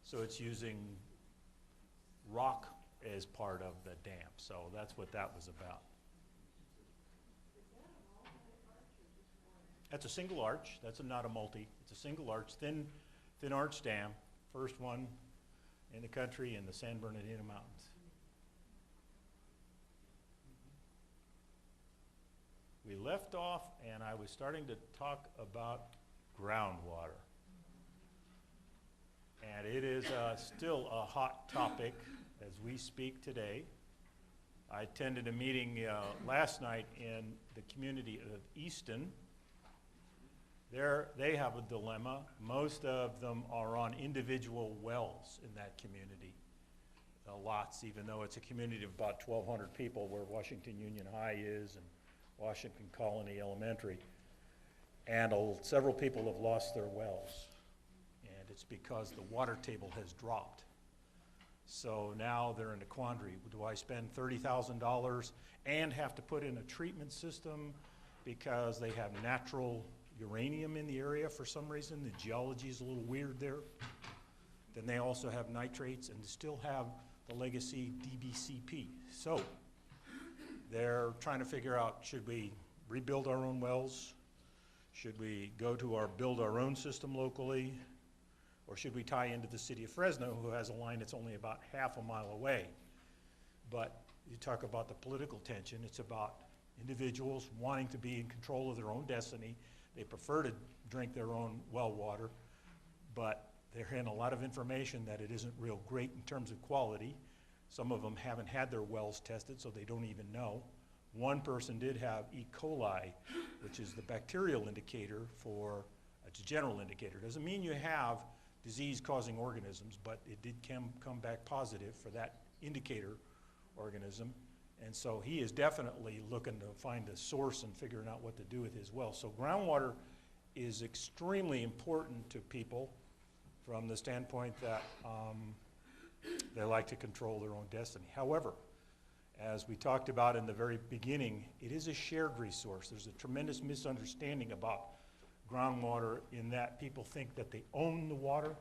So it's using rock as part of the dam. So that's what that was about. That's a single arch. That's not a multi. It's a single arch, thin arch dam. First one in the country in the San Bernardino Mountains. We left off, and I was starting to talk about groundwater. And it is still a hot topic as we speak today. I attended a meeting last night in the community of Easton. They have a dilemma. Most of them are on individual wells in that community. Lots, even though it's a community of about 1,200 people where Washington Union High is and Washington Colony Elementary. And several people have lost their wells. And it's because the water table has dropped. So now they're in a quandary. Do I spend $30,000 and have to put in a treatment system because they have natural uranium in the area for some reason? The geology is a little weird there. Then they also have nitrates and still have the legacy DBCP. So they're trying to figure out, should we rebuild our own wells? Should we go to build our own system locally? Or should we tie into the city of Fresno, who has a line that's only about half a mile away? But you talk about the political tension. It's about individuals wanting to be in control of their own destiny. They prefer to drink their own well water, but they're hearing a lot of information that it isn't real great in terms of quality. Some of them haven't had their wells tested, so they don't even know. One person did have E. coli, which is the bacterial indicator it's a general indicator. Doesn't mean you have disease-causing organisms, but it did come back positive for that indicator organism. And so he is definitely looking to find a source and figuring out what to do with his well. So groundwater is extremely important to people from the standpoint that they like to control their own destiny. However, as we talked about in the very beginning, it is a shared resource. There's a tremendous misunderstanding about groundwater in that people think that they own the water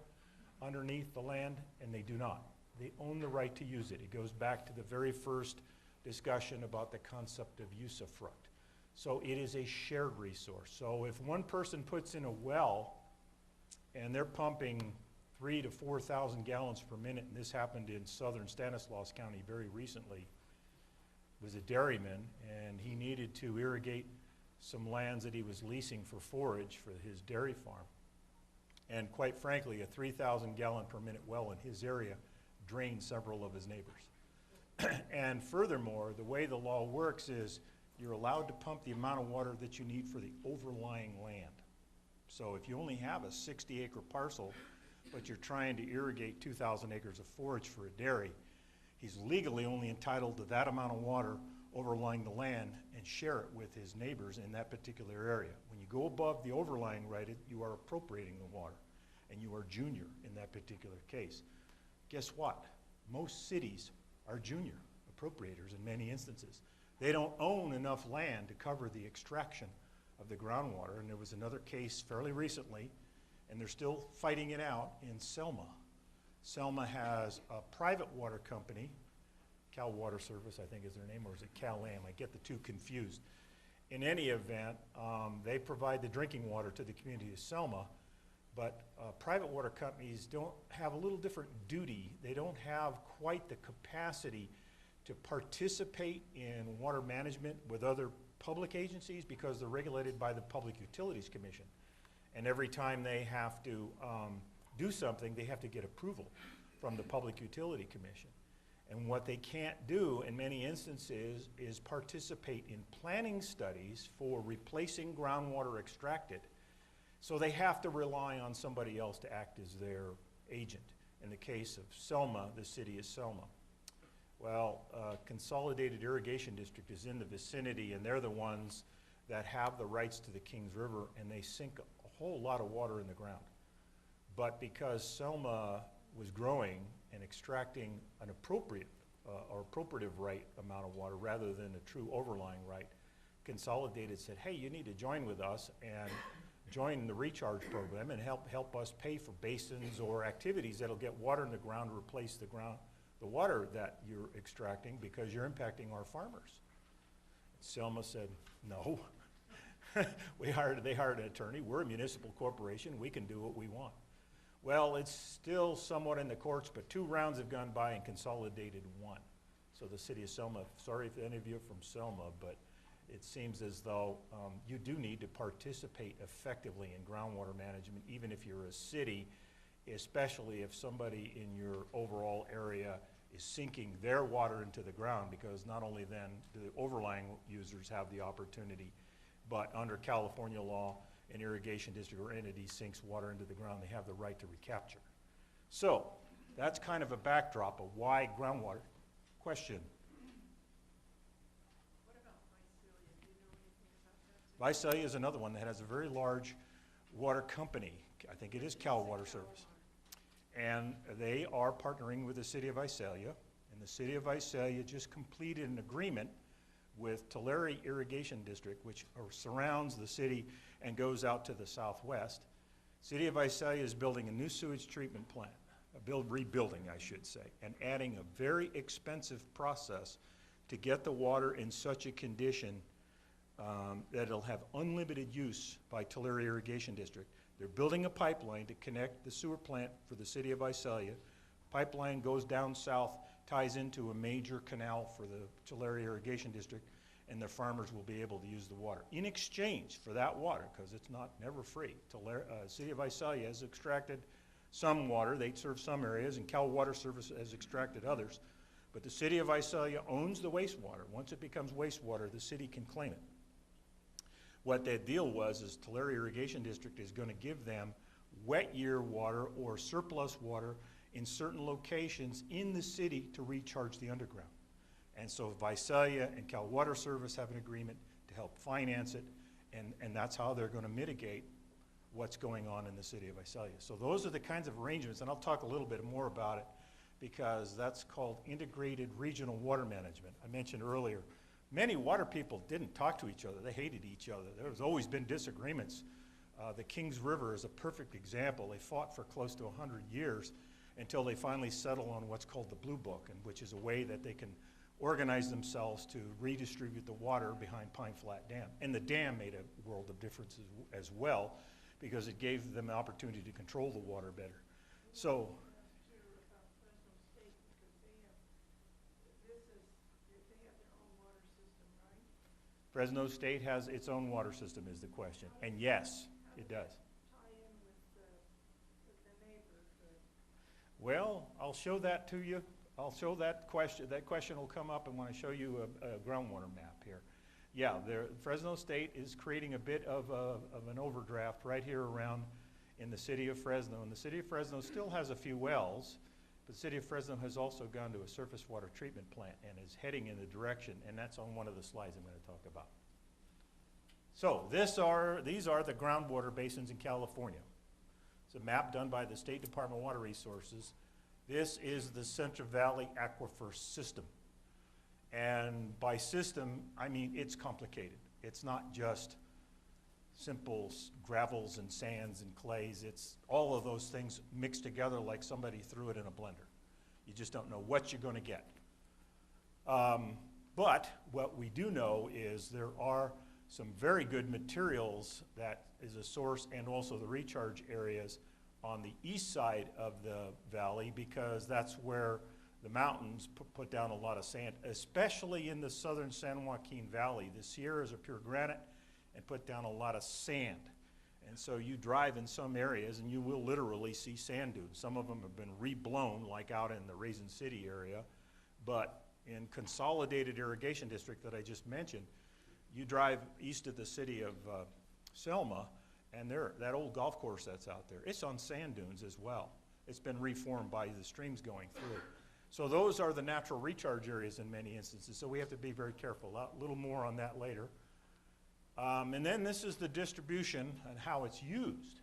underneath the land, and they do not. They own the right to use it. It goes back to the very first discussion about the concept of usufruct. So it is a shared resource. So if one person puts in a well and they're pumping 3,000 to 4,000 gallons per minute, and this happened in southern Stanislaus County very recently, was a dairyman, and he needed to irrigate some lands that he was leasing for forage for his dairy farm. And quite frankly, a 3,000 gallon per minute well in his area drained several of his neighbors. And furthermore, the way the law works is you're allowed to pump the amount of water that you need for the overlying land. So if you only have a 60-acre parcel, but you're trying to irrigate 2,000 acres of forage for a dairy, he's legally only entitled to that amount of water overlying the land and share it with his neighbors in that particular area. When you go above the overlying right, you are appropriating the water, and you are junior in that particular case. Guess what? Most cities are junior appropriators in many instances. They don't own enough land to cover the extraction of the groundwater, and there was another case fairly recently, and they're still fighting it out in Selma. Selma has a private water company, Cal Water Service, I think is their name, or is it Cal-Am? I get the two confused. In any event, they provide the drinking water to the community of Selma, but private water companies don't have a little different duty. They don't have quite the capacity to participate in water management with other public agencies because they're regulated by the Public Utilities Commission. And every time they have to do something, they have to get approval from the Public Utility Commission. And what they can't do in many instances is participate in planning studies for replacing groundwater extracted. So they have to rely on somebody else to act as their agent. In the case of Selma, the city of Selma. Well, Consolidated Irrigation District is in the vicinity, and they're the ones that have the rights to the Kings River, and they sink a whole lot of water in the ground. But because Selma was growing and extracting an appropriate or appropriative right amount of water rather than a true overlying right, Consolidated said, hey, you need to join with us, and join the recharge program and help us pay for basins or activities that'll get water in the ground to replace the water that you're extracting because you're impacting our farmers. Selma said, no. They hired an attorney. We're a municipal corporation. We can do what we want. Well, it's still somewhat in the courts, but 2 rounds have gone by and consolidated 1. So the city of Selma, sorry if any of you are from Selma, but it seems as though you do need to participate effectively in groundwater management, even if you're a city, especially if somebody in your overall area is sinking their water into the ground, because not only then do the overlying users have the opportunity, but under California law, an irrigation district or entity sinks water into the ground, they have the right to recapture. So that's kind of a backdrop of why groundwater. Question? What about Visalia? Do you know anything about that? Visalia is another one that has a very large water company. I think it is Cal Water Service. And they are partnering with the city of Visalia. And the city of Visalia just completed an agreement with Tulare Irrigation District, which surrounds the city and goes out to the southwest. City of Visalia is building a new sewage treatment plant, rebuilding, I should say, and adding a very expensive process to get the water in such a condition that it'll have unlimited use by Tulare Irrigation District. They're building a pipeline to connect the sewer plant for the city of Visalia. Pipeline goes down south, ties into a major canal for the Tulare Irrigation District, and the farmers will be able to use the water. In exchange for that water, because it's never free, City of Visalia has extracted some water. They serve some areas, and Cal Water Service has extracted others. But the city of Visalia owns the wastewater. Once it becomes wastewater, the city can claim it. What that deal was is Tulare Irrigation District is going to give them wet year water or surplus water in certain locations in the city to recharge the underground. And so Visalia and Cal Water Service have an agreement to help finance it, and that's how they're going to mitigate what's going on in the city of Visalia. So those are the kinds of arrangements, and I'll talk a little bit more about it because that's called integrated regional water management. I mentioned earlier, many water people didn't talk to each other. They hated each other. There's always been disagreements. The Kings River is a perfect example. They fought for close to 100 years until they finally settle on what's called the Blue Book, and which is a way that they can organize themselves to redistribute the water behind Pine Flat Dam. And the dam made a world of difference as well, because it gave them the opportunity to control the water better. So, Fresno State has its own water system is the question. And yes, it does. Well, I'll show that to you. I'll show that question. That question will come up and when I show you a groundwater map here. Yeah, Fresno State is creating a bit of an overdraft right here around in the city of Fresno. And the city of Fresno still has a few wells, but the city of Fresno has also gone to a surface water treatment plant and is heading in the direction, and that's on one of the slides I'm going to talk about. So these are the groundwater basins in California. It's a map done by the State Department of Water Resources. This is the Central Valley Aquifer System. And by system, I mean it's complicated. It's not just simple gravels and sands and clays. It's all of those things mixed together like somebody threw it in a blender. You just don't know what you're going to get. But what we do know is there are some very good materials that is a source, and also the recharge areas on the east side of the valley, because that's where the mountains put down a lot of sand, especially in the southern San Joaquin Valley. The Sierras are pure granite and put down a lot of sand. And so you drive in some areas and you will literally see sand dunes. Some of them have been reblown, like out in the Raisin City area, but in Consolidated Irrigation District that I just mentioned, you drive east of the city of Selma, and that old golf course that's out there, it's on sand dunes as well. It's been reformed by the streams going through. So those are the natural recharge areas in many instances, so we have to be very careful. A little more on that later. And then this is the distribution and how it's used.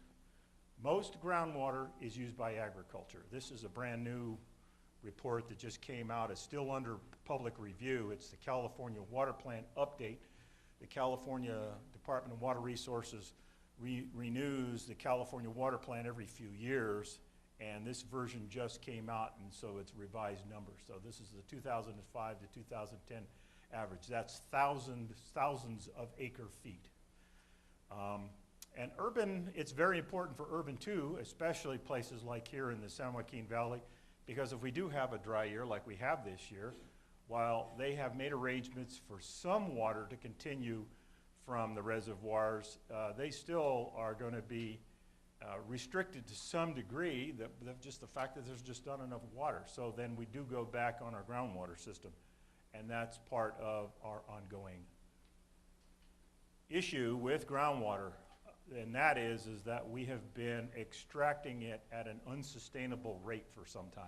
Most groundwater is used by agriculture. This is a brand new report that just came out. It's still under public review. It's the California Water Plant Update. The California Department of Water Resources renews the California Water Plan every few years, and this version just came out, and so it's revised numbers. So this is the 2005 to 2010 average. That's thousands of acre feet. And urban, it's very important for urban too, especially places like here in the San Joaquin Valley, because if we do have a dry year like we have this year, while they have made arrangements for some water to continue from the reservoirs, they still are going to be restricted to some degree, just the fact that there's just not enough water. So then we do go back on our groundwater system, and that's part of our ongoing issue with groundwater. And that is that we have been extracting it at an unsustainable rate for some time.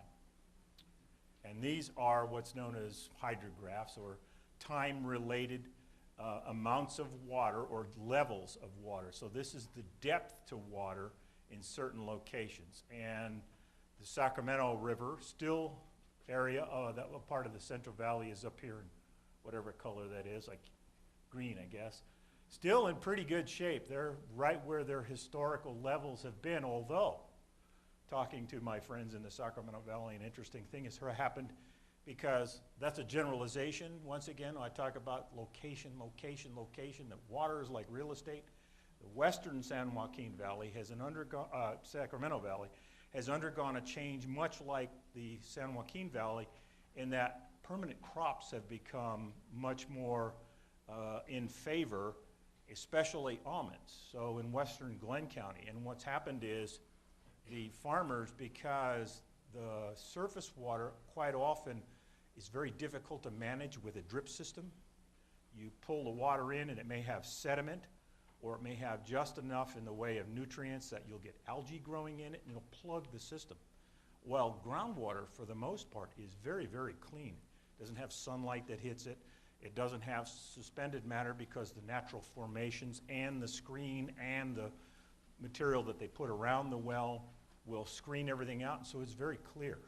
And these are what's known as hydrographs, or time-related amounts of water or levels of water. So this is the depth to water in certain locations. And the Sacramento River, still area, that part of the Central Valley is up here in whatever color that is, like green, I guess. Still in pretty good shape. They're right where their historical levels have been, although, talking to my friends in the Sacramento Valley, an interesting thing has happened, because that's a generalization. Once again, I talk about location, that water is like real estate. The western San Joaquin Valley has Sacramento Valley has undergone a change much like the San Joaquin Valley, in that permanent crops have become much more in favor, especially almonds. So in western Glenn County, and what's happened is the farmers, because the surface water quite often is very difficult to manage with a drip system. You pull the water in and it may have sediment, or it may have just enough in the way of nutrients that you'll get algae growing in it, and it'll plug the system. Well, groundwater, for the most part, is very, very clean. It doesn't have sunlight that hits it. It doesn't have suspended matter, because the natural formations and the screen and the material that they put around the well will screen everything out, and so it's very clear.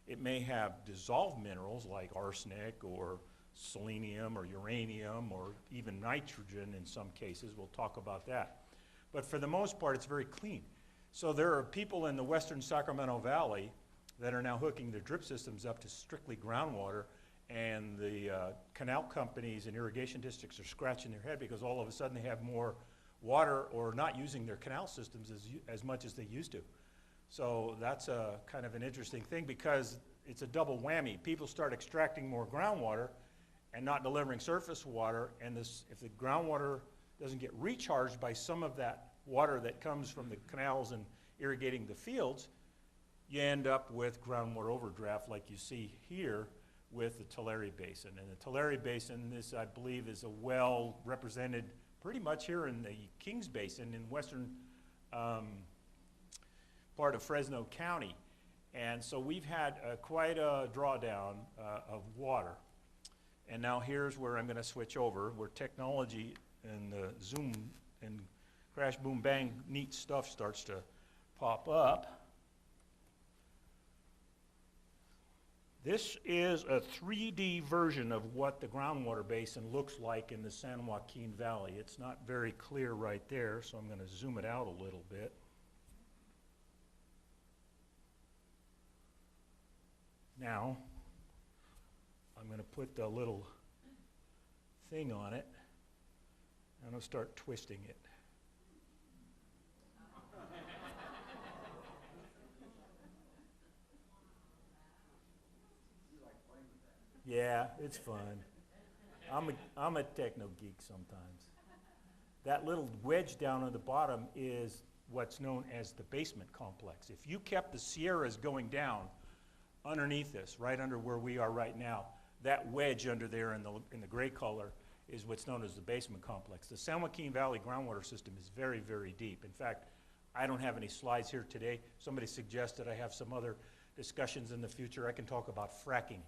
It may have dissolved minerals like arsenic or selenium or uranium or even nitrogen in some cases. We'll talk about that. But for the most part, it's very clean. So there are people in the western Sacramento Valley that are now hooking their drip systems up to strictly groundwater, and the canal companies and irrigation districts are scratching their head, because all of a sudden they have more water, or not using their canal systems as much as they used to. So that's a kind of an interesting thing, because it's a double whammy. People start extracting more groundwater and not delivering surface water, and if the groundwater doesn't get recharged by some of that water that comes from the canals and irrigating the fields, you end up with groundwater overdraft like you see here with the Tulare Basin. And the Tulare Basin, this I believe is a well represented pretty much here in the Kings Basin in western part of Fresno County. And so we've had quite a drawdown of water. And now here's where I'm going to switch over, where technology and the Zoom and crash, boom, bang, neat stuff starts to pop up. This is a 3D version of what the groundwater basin looks like in the San Joaquin Valley. It's not very clear right there, so I'm going to zoom it out a little bit. Now, I'm going to put the little thing on it, and I'm going to start twisting it. Yeah, it's fun. I'm a techno geek sometimes. That little wedge down on the bottom is what's known as the basement complex. If you kept the Sierras going down underneath this, right under where we are right now, that wedge under there in the gray color is what's known as the basement complex. The San Joaquin Valley groundwater system is very, very deep. In fact, I don't have any slides here today. Somebody suggested I have some other discussions in the future. I can talk about fracking.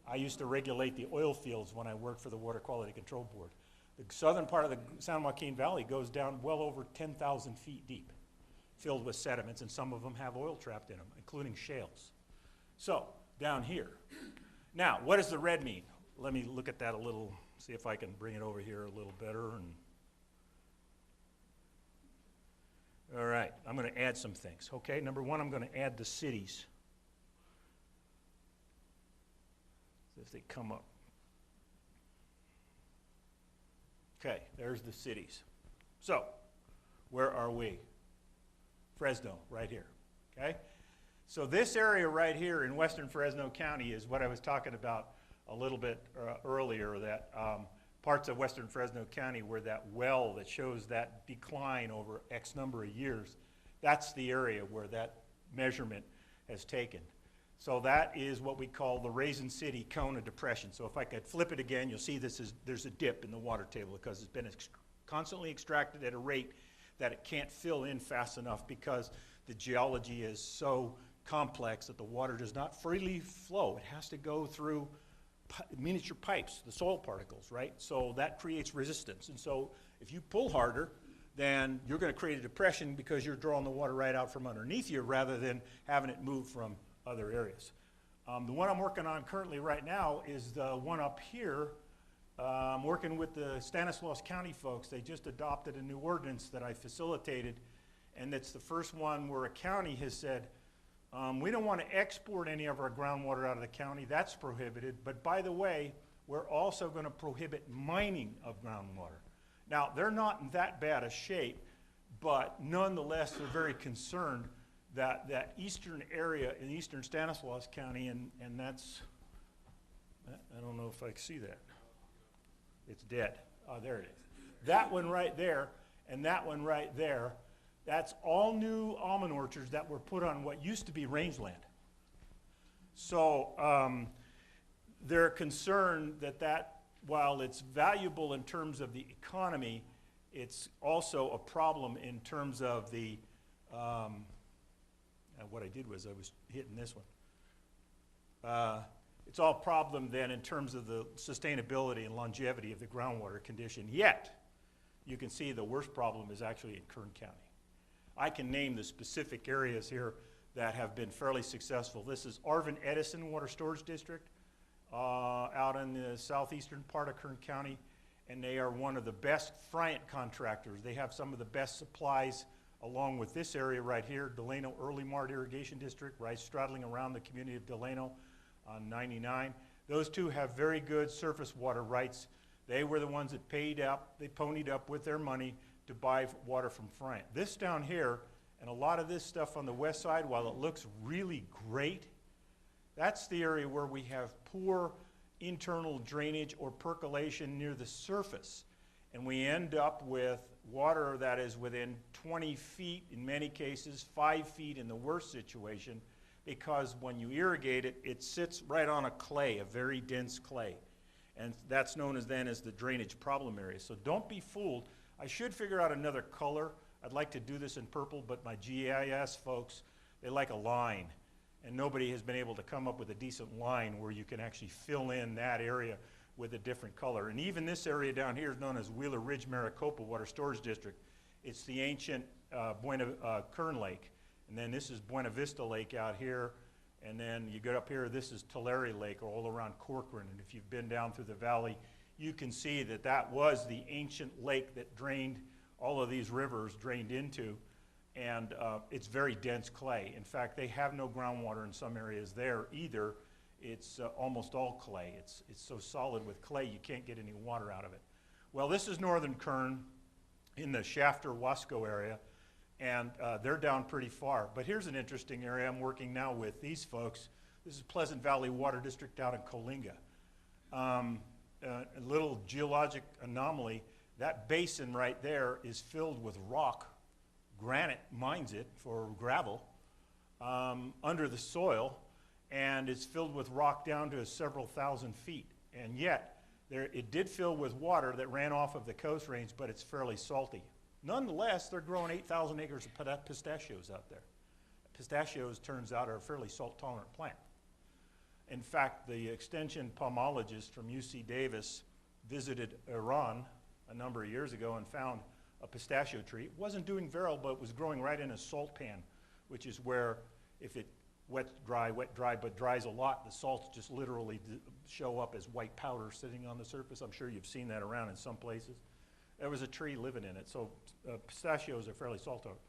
I used to regulate the oil fields when I worked for the Water Quality Control Board. The southern part of the San Joaquin Valley goes down well over 10,000 feet deep, filled with sediments, and some of them have oil trapped in them, including shales. So, down here. Now, what does the red mean? Let me look at that a little, see if I can bring it over here a little better. And All right, I'm going to add some things, okay? Number one, I'm going to add the cities. If they come up. Okay, there's the cities. So, where are we? Fresno, right here, okay? So this area right here in western Fresno County is what I was talking about a little bit earlier, that parts of western Fresno County where that well that shows that decline over X number of years, that's the area where that measurement has taken. So that is what we call the Raisin City Cone of Depression. So if I could flip it again, you'll see there's a dip in the water table because it's been constantly extracted at a rate that it can't fill in fast enough because the geology is so complex that the water does not freely flow. It has to go through miniature pipes, the soil particles, right? So that creates resistance. And so if you pull harder, then you're going to create a depression because you're drawing the water right out from underneath you rather than having it move from other areas. The one I'm working on currently right now is the one up here. I'm working with the Stanislaus County folks. They just adopted a new ordinance that I facilitated, and it's the first one where a county has said, we don't want to export any of our groundwater out of the county. That's prohibited. But by the way, we're also going to prohibit mining of groundwater. Now, they're not in that bad a shape, but nonetheless, they're very concerned that eastern area in eastern Stanislaus County, and that's, I don't know if I can see that. It's dead. Oh, there it is. That one right there and that one right there, that's all new almond orchards that were put on what used to be rangeland. So they're concerned that while it's valuable in terms of the economy, it's also a problem in terms of the what I did was I was hitting this one. It's all problem then in terms of the sustainability and longevity of the groundwater condition. Yet, you can see the worst problem is actually in Kern County. I can name the specific areas here that have been fairly successful. This is Arvin Edison Water Storage District out in the southeastern part of Kern County, and they are one of the best Friant contractors. They have some of the best supplies along with this area right here, Delano Early Mart Irrigation District, right straddling around the community of Delano on 99. Those two have very good surface water rights. They were the ones that paid up, they ponied up with their money to buy water from Friant. This down here, and a lot of this stuff on the west side, while it looks really great, that's the area where we have poor internal drainage or percolation near the surface. And we end up with water that is within 20 feet, in many cases, 5 feet in the worst situation, because when you irrigate it, it sits right on a clay, a very dense clay. And that's known as then as the drainage problem area. So don't be fooled. I should figure out another color. I'd like to do this in purple, but my GIS folks, they like a line. And nobody has been able to come up with a decent line where you can actually fill in that area with a different color. And even this area down here is known as Wheeler Ridge Maricopa Water Storage District. It's the ancient Kern Lake. And then this is Buena Vista Lake out here. And then you get up here, this is Tulare Lake all around Corcoran. And if you've been down through the valley, you can see that that was the ancient lake that drained, all of these rivers drained into. And it's very dense clay. In fact, they have no groundwater in some areas there either. It's almost all clay. It's so solid with clay you can't get any water out of it. Well, this is northern Kern in the Shafter-Wasco area, and they're down pretty far. But here's an interesting area I'm working now with these folks. This is Pleasant Valley Water District out in Coalinga. A little geologic anomaly. That basin right there is filled with rock. Granite mines it for gravel under the soil, and it's filled with rock down to several thousand feet. And yet, it did fill with water that ran off of the coast range, but it's fairly salty. Nonetheless, they're growing 8,000 acres of pistachios out there. Pistachios, turns out, are a fairly salt-tolerant plant. In fact, the extension pomologist from UC Davis visited Iran a number of years ago and found a pistachio tree. It wasn't doing very well, but it was growing right in a salt pan, which is where if it wet, dry, but dries a lot, the salts just literally show up as white powder sitting on the surface. I'm sure you've seen that around in some places. There was a tree living in it, so pistachios are fairly salt tolerant.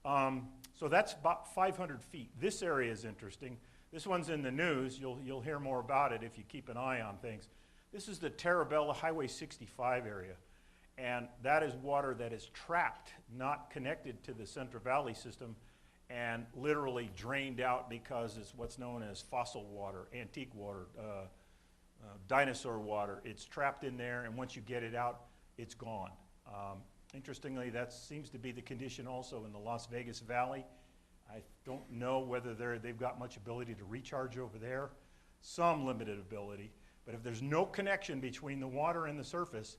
So that's about 500 feet. This area is interesting. This one's in the news. You'll hear more about it if you keep an eye on things. This is the Terabella Highway 65 area. And that is water that is trapped, not connected to the Central Valley system, and literally drained out because it's what's known as fossil water, antique water, dinosaur water. It's trapped in there, and once you get it out, it's gone. Interestingly, that seems to be the condition also in the Las Vegas Valley. I don't know whether they've got much ability to recharge over there. Some limited ability. But if there's no connection between the water and the surface,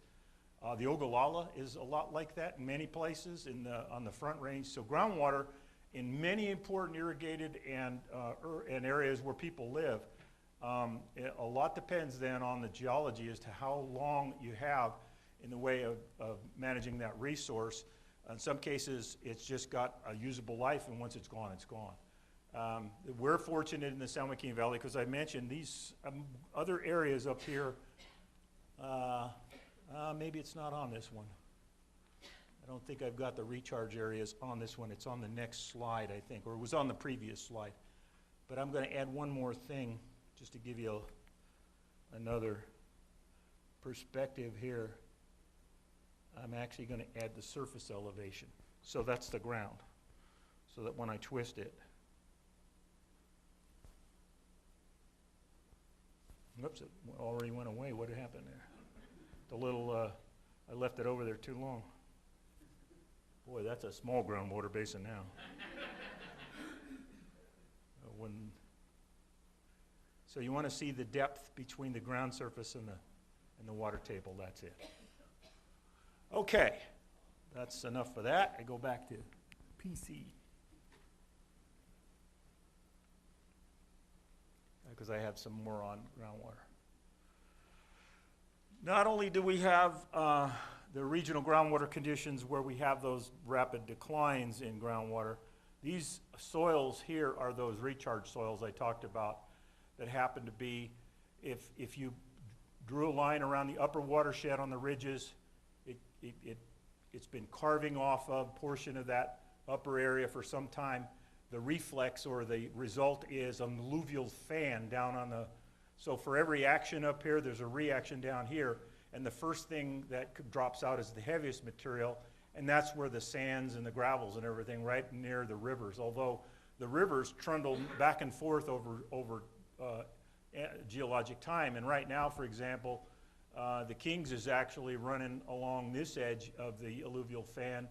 the Ogallala is a lot like that in many places on the Front Range. So groundwater in many important irrigated and areas where people live, a lot depends then on the geology as to how long you have in the way of managing that resource. In some cases, it's just got a usable life, and once it's gone, it's gone. We're fortunate in the San Joaquin Valley because I mentioned these other areas up here. Maybe it's not on this one. I don't think I've got the recharge areas on this one. It's on the next slide, I think, or it was on the previous slide. But I'm going to add one more thing just to give you another perspective here. I'm actually going to add the surface elevation. So that's the ground, so that when I twist it, oops, it already went away. What happened there? The little, I left it over there too long. Boy, that's a small groundwater basin now. So you want to see the depth between the ground surface and the water table. That's it. Okay, that's enough for that. I go back to PC. Because I have some more on groundwater. Not only do we have the regional groundwater conditions where we have those rapid declines in groundwater, these soils here are those recharge soils I talked about that happen to be, if you drew a line around the upper watershed on the ridges, it's been carving off a portion of that upper area for some time. The reflex or the result is an alluvial fan down on the, so for every action up here, there's a reaction down here, and the first thing that drops out is the heaviest material, and that's where the sands and the gravels and everything right near the rivers, although the rivers trundle back and forth over geologic time. And right now, for example, the Kings is actually running along this edge of the alluvial fan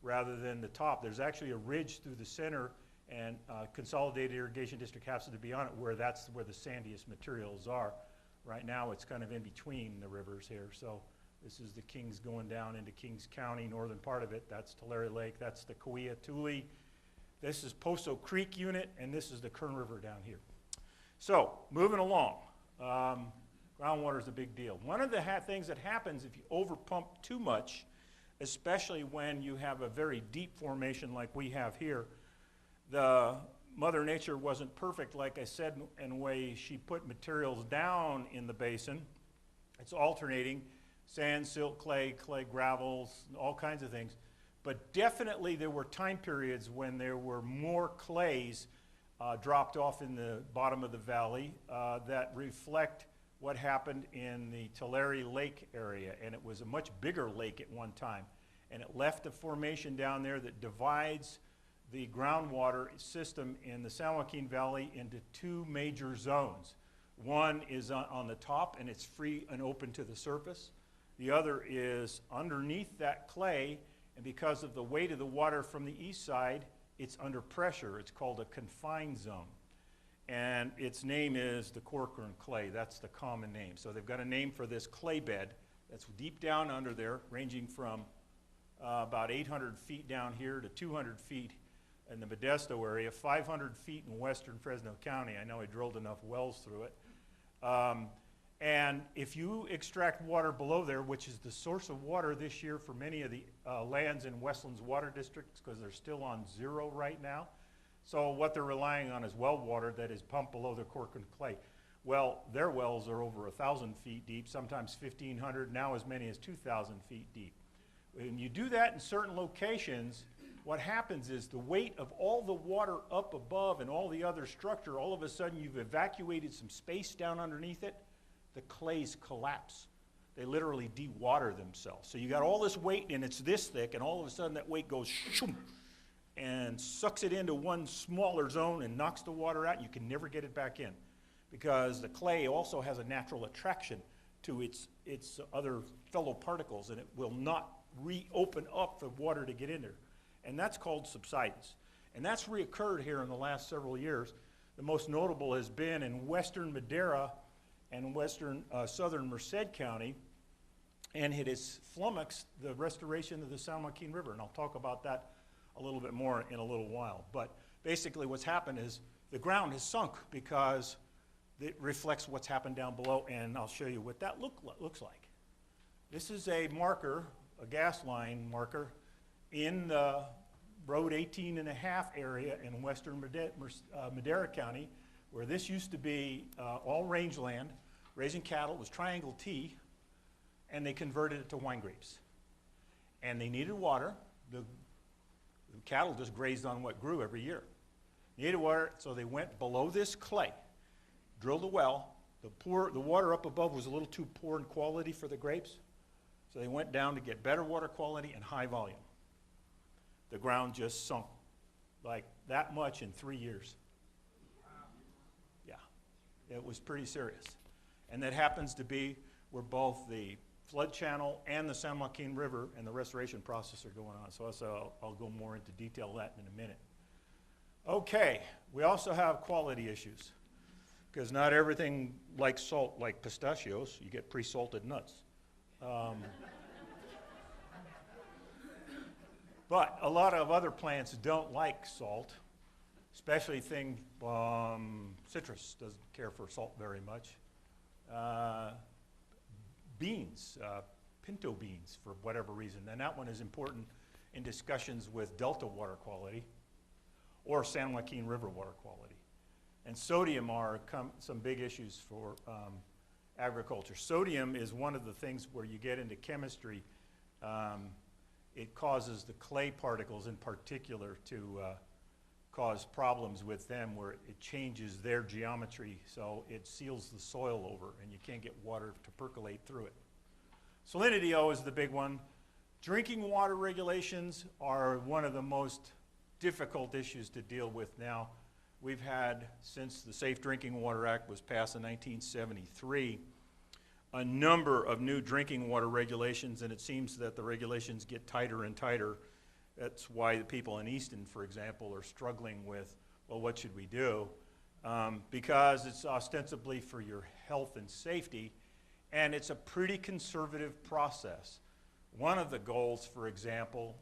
rather than the top. There's actually a ridge through the center, and Consolidated Irrigation District happens to be on it where that's where the sandiest materials are. Right now it's kind of in between the rivers here. So this is the Kings going down into Kings County, northern part of it. That's Tulare Lake, that's the Cahuilla Tule. This is Poso Creek unit, and this is the Kern River down here. So moving along, groundwater is a big deal. One of the things that happens if you overpump too much, especially when you have a very deep formation like we have here, the Mother Nature wasn't perfect, like I said, in a way she put materials down in the basin. It's alternating, sand, silt, clay, gravels, all kinds of things. But definitely there were time periods when there were more clays dropped off in the bottom of the valley that reflect what happened in the Tulare Lake area. And it was a much bigger lake at one time. And it left a formation down there that divides the groundwater system in the San Joaquin Valley into two major zones. One is on the top, and it's free and open to the surface. The other is underneath that clay, and because of the weight of the water from the east side, it's under pressure. It's called a confined zone. And its name is the Corcoran clay. That's the common name. So they've got a name for this clay bed that's deep down under there, ranging from about 800 feet down here to 200 feet in the Modesto area, 500 feet in western Fresno County. I know I drilled enough wells through it. And if you extract water below there, which is the source of water this year for many of the lands in Westland's water districts, because they're still on zero right now. So what they're relying on is well water that is pumped below the Corcoran clay. Well, their wells are over 1,000 feet deep, sometimes 1,500, now as many as 2,000 feet deep. When you do that in certain locations, what happens is the weight of all the water up above and all the other structure, all of a sudden you've evacuated some space down underneath it, the clays collapse. They literally de-water themselves. So you got all this weight and it's this thick, and all of a sudden that weight goes shoom, and sucks it into one smaller zone and knocks the water out. You can never get it back in because the clay also has a natural attraction to its other fellow particles, and it will not reopen up the water to get in there. And that's called subsidence. And that's reoccurred here in the last several years. The most notable has been in western Madera and southern Merced County, and it has flummoxed the restoration of the San Joaquin River. And I'll talk about that a little bit more in a little while. But basically what's happened is the ground has sunk because it reflects what's happened down below, and I'll show you what that looks like. This is a marker, a gas line marker, in the Road 18.5 area in western Madera County, where this used to be all rangeland, raising cattle. It was Triangle T, and they converted it to wine grapes. And they needed water. The cattle just grazed on what grew every year. Needed water, so they went below this clay, drilled a well. The water up above was a little too poor in quality for the grapes, so they went down to get better water quality and high volume. The ground just sunk like that much in 3 years. Yeah, it was pretty serious. And that happens to be where both the flood channel and the San Joaquin River and the restoration process are going on. So I'll go more into detail of that in a minute. Okay, we also have quality issues, because not everything likes salt, like pistachios. You get pre-salted nuts. But a lot of other plants don't like salt, especially citrus doesn't care for salt very much. Beans, pinto beans, for whatever reason, and that one is important in discussions with Delta water quality or San Joaquin River water quality. And sodium are some big issues for agriculture. Sodium is one of the things where you get into chemistry. It causes the clay particles in particular to cause problems with them, where it changes their geometry, so it seals the soil over and you can't get water to percolate through it. Salinity is the big one. Drinking water regulations are one of the most difficult issues to deal with now. We've had, since the Safe Drinking Water Act was passed in 1973, a number of new drinking water regulations, and it seems that the regulations get tighter and tighter. That's why the people in Easton, for example, are struggling with, well, what should we do? Because it's ostensibly for your health and safety, and it's a pretty conservative process. One of the goals, for example,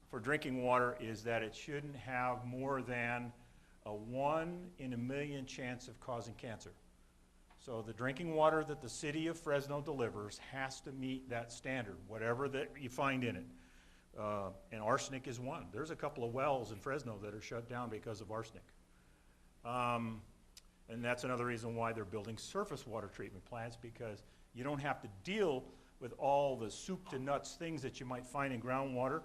for drinking water is that it shouldn't have more than a 1 in a million chance of causing cancer. So the drinking water that the city of Fresno delivers has to meet that standard, whatever that you find in it. And arsenic is one. There's a couple of wells in Fresno that are shut down because of arsenic. And that's another reason why they're building surface water treatment plants, because you don't have to deal with all the soup to nuts things that you might find in groundwater.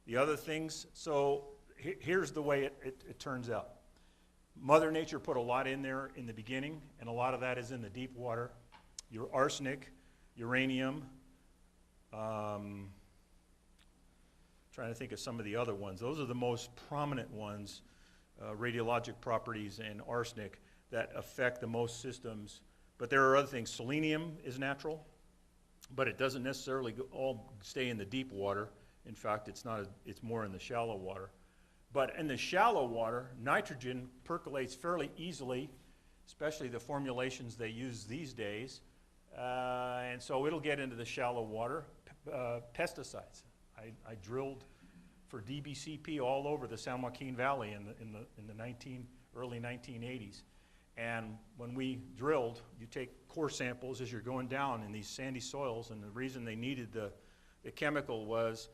The other things, so here's the way it turns out. Mother Nature put a lot in there in the beginning, and a lot of that is in the deep water. Your arsenic, uranium, trying to think of some of the other ones. Those are the most prominent ones, radiologic properties and arsenic, that affect the most systems. But there are other things. Selenium is natural, but it doesn't necessarily all stay in the deep water. In fact, it's more in the shallow water. But in the shallow water, nitrogen percolates fairly easily, especially the formulations they use these days. And so it'll get into the shallow water. Pesticides. I drilled for DBCP all over the San Joaquin Valley in the early 1980s. And when we drilled, you take core samples as you're going down in these sandy soils, and the reason they needed the chemical was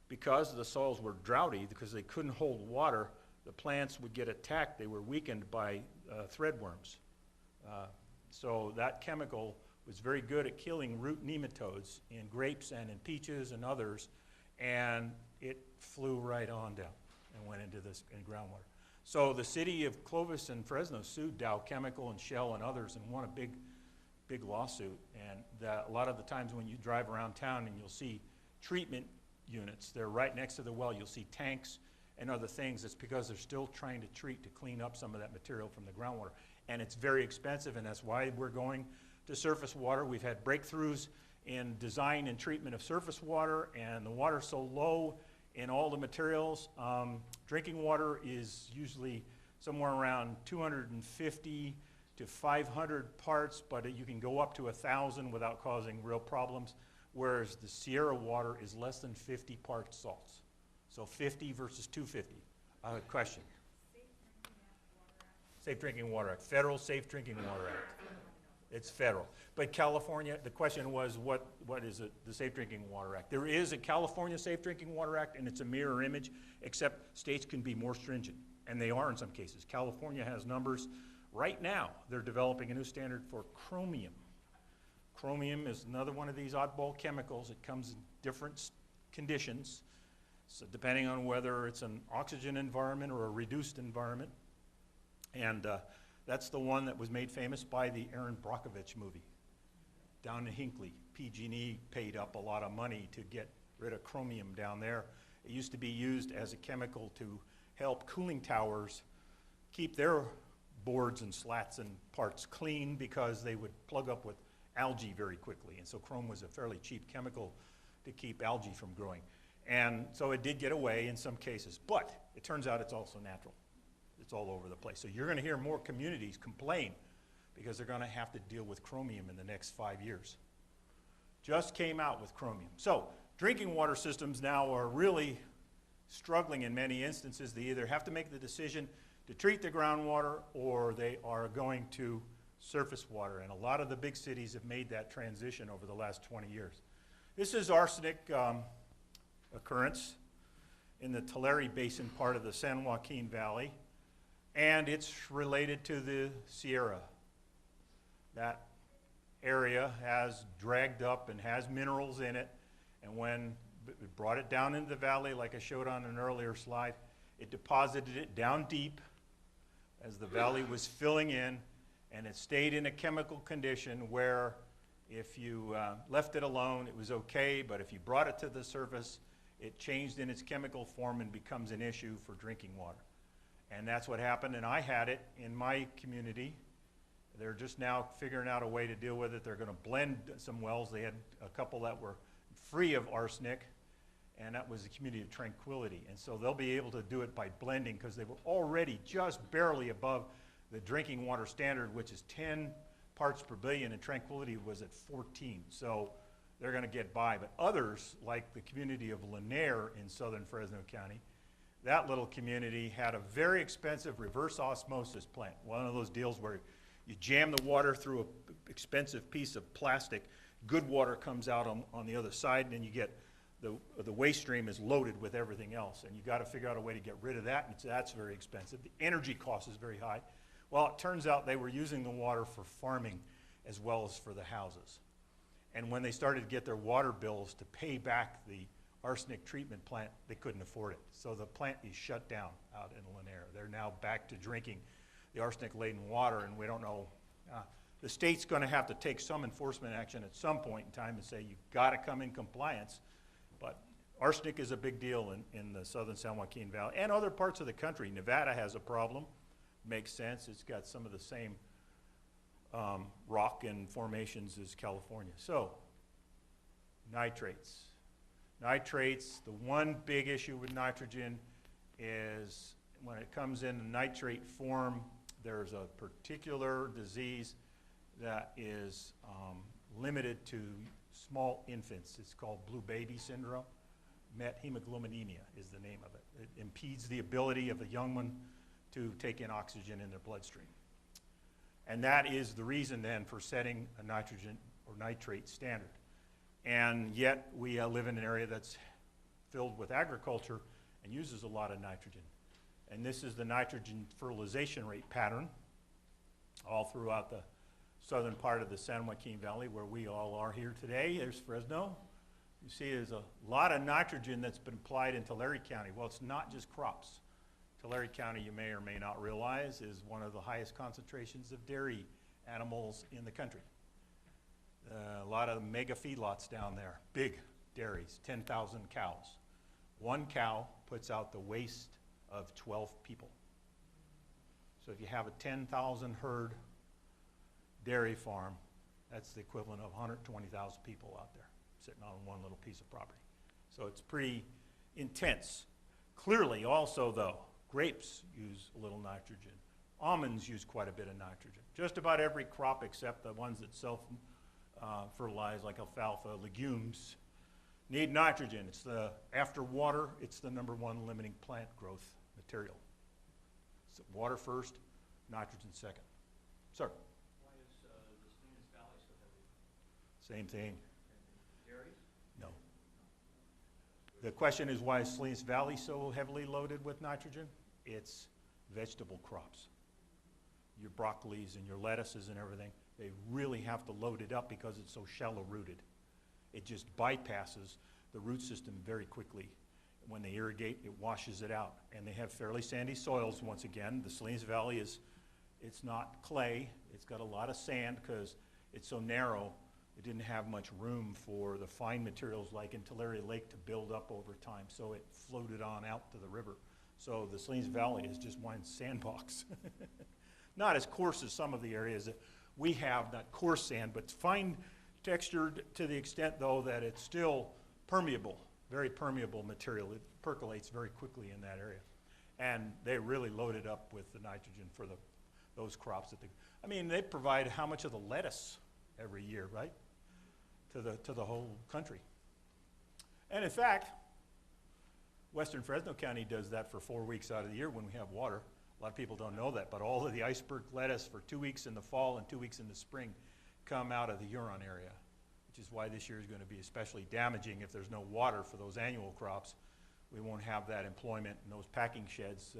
because the soils were droughty, because they couldn't hold water, the plants would get attacked. They were weakened by threadworms. So that chemical was very good at killing root nematodes in grapes and in peaches and others, and it flew right on down and went into this in groundwater. So the city of Clovis and Fresno sued Dow Chemical and Shell and others and won a big lawsuit. And a lot of the times when you drive around town and you'll see treatment units, they're right next to the well, you'll see tanks and other things. It's because they're still trying to clean up some of that material from the groundwater. And it's very expensive, and that's why we're going to surface water. We've had breakthroughs in design and treatment of surface water, and the water's so low in all the materials. Drinking water is usually somewhere around 250 to 500 parts, but you can go up to 1,000 without causing real problems, whereas the Sierra water is less than 50 parts salts. So 50 versus 250. Question. Safe Drinking Water Act. Federal Safe Drinking Water Act. It's federal. But California, the question was, what is it, the Safe Drinking Water Act? There is a California Safe Drinking Water Act, and it's a mirror image, except states can be more stringent, and they are in some cases. California has numbers. Right now, they're developing a new standard for chromium. Chromium is another one of these oddball chemicals. It comes in different conditions, so depending on whether it's an oxygen environment or a reduced environment. And that's the one that was made famous by the Aaron Brockovich movie. Down in Hinckley, PG&E paid up a lot of money to get rid of chromium down there. It used to be used as a chemical to help cooling towers keep their boards and slats and parts clean because they would plug up with algae very quickly. And so chrome was a fairly cheap chemical to keep algae from growing. And so it did get away in some cases, but it turns out it's also natural. It's all over the place. So you're going to hear more communities complain because they're going to have to deal with chromium in the next 5 years. Just came out with chromium. So drinking water systems now are really struggling in many instances. They either have to make the decision to treat the groundwater or they are going to surface water. And a lot of the big cities have made that transition over the last 20 years. This is arsenic occurrence in the Tulare Basin part of the San Joaquin Valley. And it's related to the Sierra. That area has dragged up and has minerals in it. And when it brought it down into the valley, like I showed on an earlier slide, it deposited it down deep as the valley was filling in. And it stayed in a chemical condition where if you left it alone, it was okay. But if you brought it to the surface, it changed in its chemical form and becomes an issue for drinking water. And that's what happened, and I had it in my community. They're just now figuring out a way to deal with it. They're going to blend some wells. They had a couple that were free of arsenic, and that was the community of Tranquility. And so they'll be able to do it by blending because they were already just barely above the drinking water standard, which is 10 parts per billion, and Tranquility was at 14. So they're going to get by. But others, like the community of Lanier in southern Fresno County, that little community had a very expensive reverse osmosis plant, one of those deals where you jam the water through an expensive piece of plastic, good water comes out on the other side, and then you get the waste stream is loaded with everything else, and you got to figure out a way to get rid of that, and that's very expensive. The energy cost is very high. Well, it turns out they were using the water for farming as well as for the houses. And when they started to get their water bills to pay back the arsenic treatment plant, they couldn't afford it. So the plant is shut down out in Lanier. They're now back to drinking the arsenic-laden water, and we don't know. The state's going to have to take some enforcement action at some point in time and say, you've got to come in compliance. But arsenic is a big deal in the southern San Joaquin Valley and other parts of the country. Nevada has a problem. Makes sense. It's got some of the same rock and formations as California. So, nitrates. Nitrates, the one big issue with nitrogen is when it comes in nitrate form, there's a particular disease that is limited to small infants. It's called blue baby syndrome. Methemoglobinemia is the name of it. It impedes the ability of a young one to take in oxygen in their bloodstream. And that is the reason then for setting a nitrogen or nitrate standard. And yet we live in an area that's filled with agriculture and uses a lot of nitrogen. And this is the nitrogen fertilization rate pattern all throughout the southern part of the San Joaquin Valley where we all are here today. There's Fresno. You see there's a lot of nitrogen that's been applied in Tulare County. Well, it's not just crops. Tulare County, you may or may not realize, is one of the highest concentrations of dairy animals in the country. A lot of mega feedlots down there, big dairies, 10,000 cows. One cow puts out the waste of 12 people. So if you have a 10,000 herd dairy farm, that's the equivalent of 120,000 people out there sitting on one little piece of property. So it's pretty intense. Clearly also though, grapes use a little nitrogen. Almonds use quite a bit of nitrogen. Just about every crop except the ones that self-fertilize like alfalfa, legumes, need nitrogen. It's after water, it's the #1 limiting plant growth material. So water first, nitrogen second. Sir? Why is the Salinas Valley so heavy? Same thing. Dairies? No. The question is why is Salinas Valley so heavily loaded with nitrogen? It's vegetable crops. Your broccolis and your lettuces and everything, they really have to load it up because it's so shallow rooted. It just bypasses the root system very quickly. When they irrigate, it washes it out. And they have fairly sandy soils once again. The Salinas Valley it's not clay. It's got a lot of sand because it's so narrow. It didn't have much room for the fine materials like in Tulare Lake to build up over time. So it floated on out to the river. So the Salinas Valley is just one sandbox. Not as coarse as some of the areas that we have, not coarse sand, but fine textured to the extent though that it's still permeable, very permeable material. It percolates very quickly in that area. And they really loaded up with the nitrogen for those crops. They provide how much of the lettuce every year, right? To the whole country. And in fact, Western Fresno County does that for 4 weeks out of the year when we have water. A lot of people don't know that, but all of the iceberg lettuce for 2 weeks in the fall and 2 weeks in the spring come out of the Huron area, which is why this year is going to be especially damaging if there's no water for those annual crops. We won't have that employment in those packing sheds,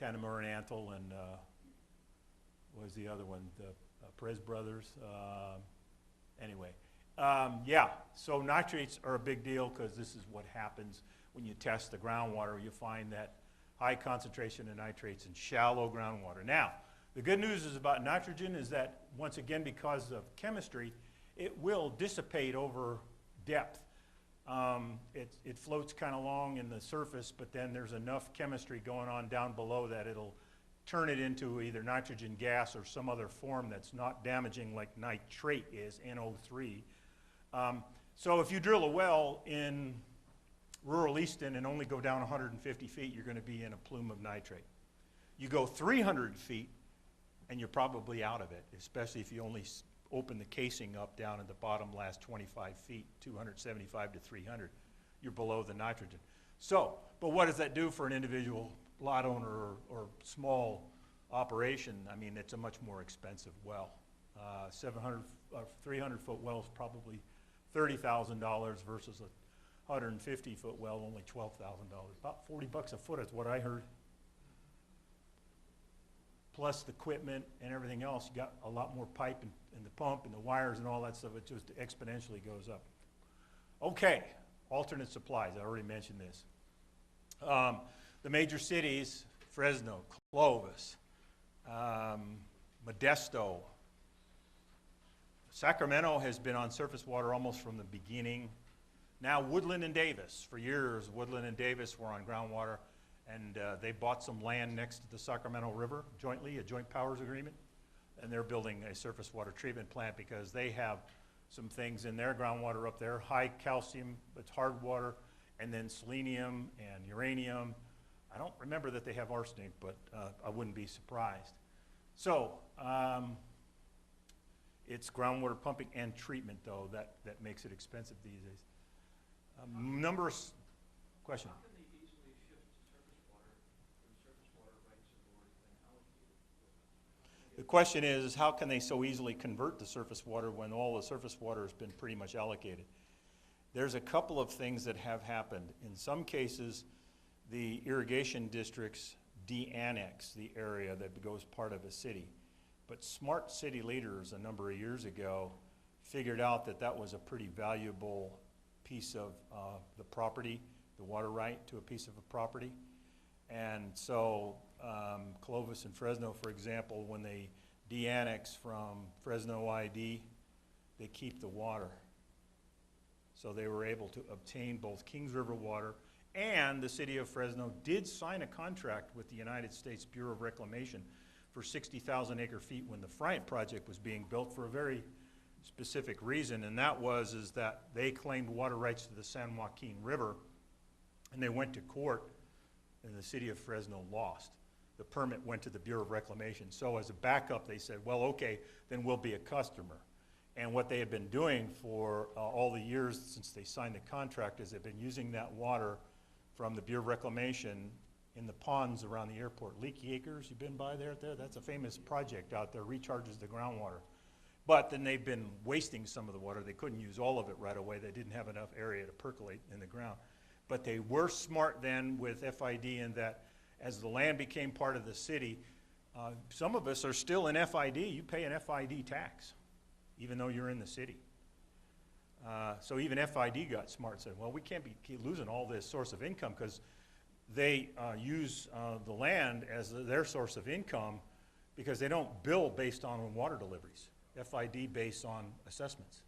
Tanamura and Antle and what was the other one, the Perez brothers. Yeah, so nitrates are a big deal because this is what happens when you test the groundwater. You find that high concentration of nitrates in shallow groundwater. Now, the good news is about nitrogen is that, once again, because of chemistry, it will dissipate over depth. It floats kind of along in the surface, but then there's enough chemistry going on down below that it'll turn it into either nitrogen gas or some other form that's not damaging like nitrate is, NO3. So if you drill a well in rural Easton and only go down 150 feet, you're going to be in a plume of nitrate. You go 300 feet, and you're probably out of it, especially if you only open the casing up down at the bottom last 25 feet, 275 to 300. You're below the nitrogen. So, but what does that do for an individual lot owner or small operation? It's a much more expensive well. 300-foot well is probably $30,000 versus a 150-foot well, only $12,000. About $40 a foot is what I heard. Plus the equipment and everything else, you got a lot more pipe and the pump and the wires and all that stuff. It just exponentially goes up. Okay, alternate supplies. I already mentioned this. The major cities, Fresno, Clovis, Modesto. Sacramento has been on surface water almost from the beginning. Now Woodland and Davis. For years, Woodland and Davis were on groundwater, and they bought some land next to the Sacramento River jointly, a joint powers agreement, and they're building a surface water treatment plant because they have some things in their groundwater up there, high calcium, it's hard water, and then selenium and uranium. I don't remember that they have arsenic, but I wouldn't be surprised. So it's groundwater pumping and treatment, though, that makes it expensive these days. Question? How can they easily shift to surface water when surface water rights have already been allocated? The question is how can they so easily convert to surface water when all the surface water has been pretty much allocated? There's a couple of things that have happened. In some cases, the irrigation districts de-annex the area that goes part of a city. But smart city leaders a number of years ago figured out that that was a pretty valuable piece of the property, the water right to a piece of a property. And so Clovis and Fresno, for example, when they de-annex from Fresno ID, they keep the water. So they were able to obtain both Kings River water, and the city of Fresno did sign a contract with the United States Bureau of Reclamation for 60,000 acre feet when the Friant project was being built for a very specific reason, and that is that they claimed water rights to the San Joaquin River, and they went to court, and the city of Fresno lost. The permit went to the Bureau of Reclamation. So as a backup, they said, well, okay, then we'll be a customer. And what they had been doing for all the years since they signed the contract is they've been using that water from the Bureau of Reclamation in the ponds around the airport. Leaky Acres, you've been by there? That's a famous project out there, recharges the groundwater. But then they've been wasting some of the water. They couldn't use all of it right away. They didn't have enough area to percolate in the ground. But they were smart then with FID in that as the land became part of the city, some of us are still in FID. You pay an FID tax, even though you're in the city. So even FID got smart and said, well, we can't keep losing all this source of income, because they use the land as their source of income, because they don't bill based on water deliveries. FID based on assessments.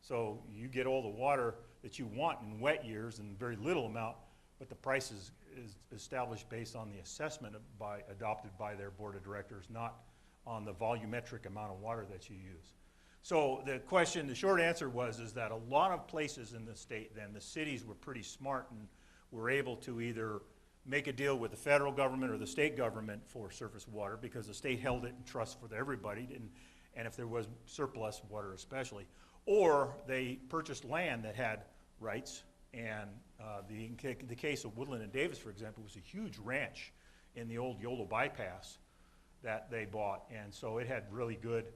So you get all the water that you want in wet years in very little amount, but the price is established based on the assessment adopted by their board of directors, not on the volumetric amount of water that you use. So the short answer is that a lot of places in the state then, the cities were pretty smart and were able to either make a deal with the federal government or the state government for surface water, because the state held it in trust for everybody, and if there was surplus water especially, or they purchased land that had rights. And the case of Woodland and Davis, for example, was a huge ranch in the old Yolo bypass that they bought, and so it had really good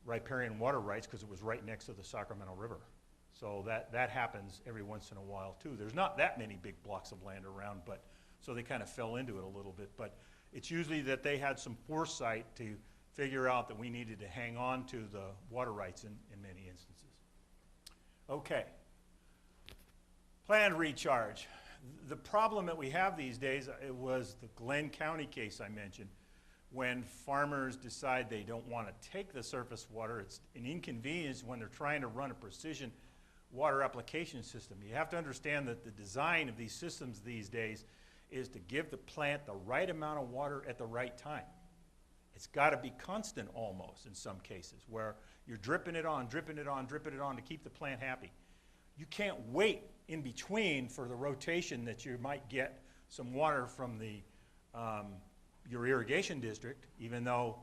riparian water rights because it was right next to the Sacramento River. So that happens every once in a while too. There's not that many big blocks of land around, but so they kind of fell into it a little bit. But it's usually that they had some foresight to figure out that we needed to hang on to the water rights in many instances. Okay. Planned recharge. The problem that we have these days, it was the Glenn County case I mentioned. When farmers decide they don't want to take the surface water, it's an inconvenience when they're trying to run a precision water application system. You have to understand that the design of these systems these days is to give the plant the right amount of water at the right time. It's got to be constant almost in some cases, where you're dripping it on, dripping it on, dripping it on to keep the plant happy. You can't wait in between for the rotation that you might get some water from the your irrigation district, even though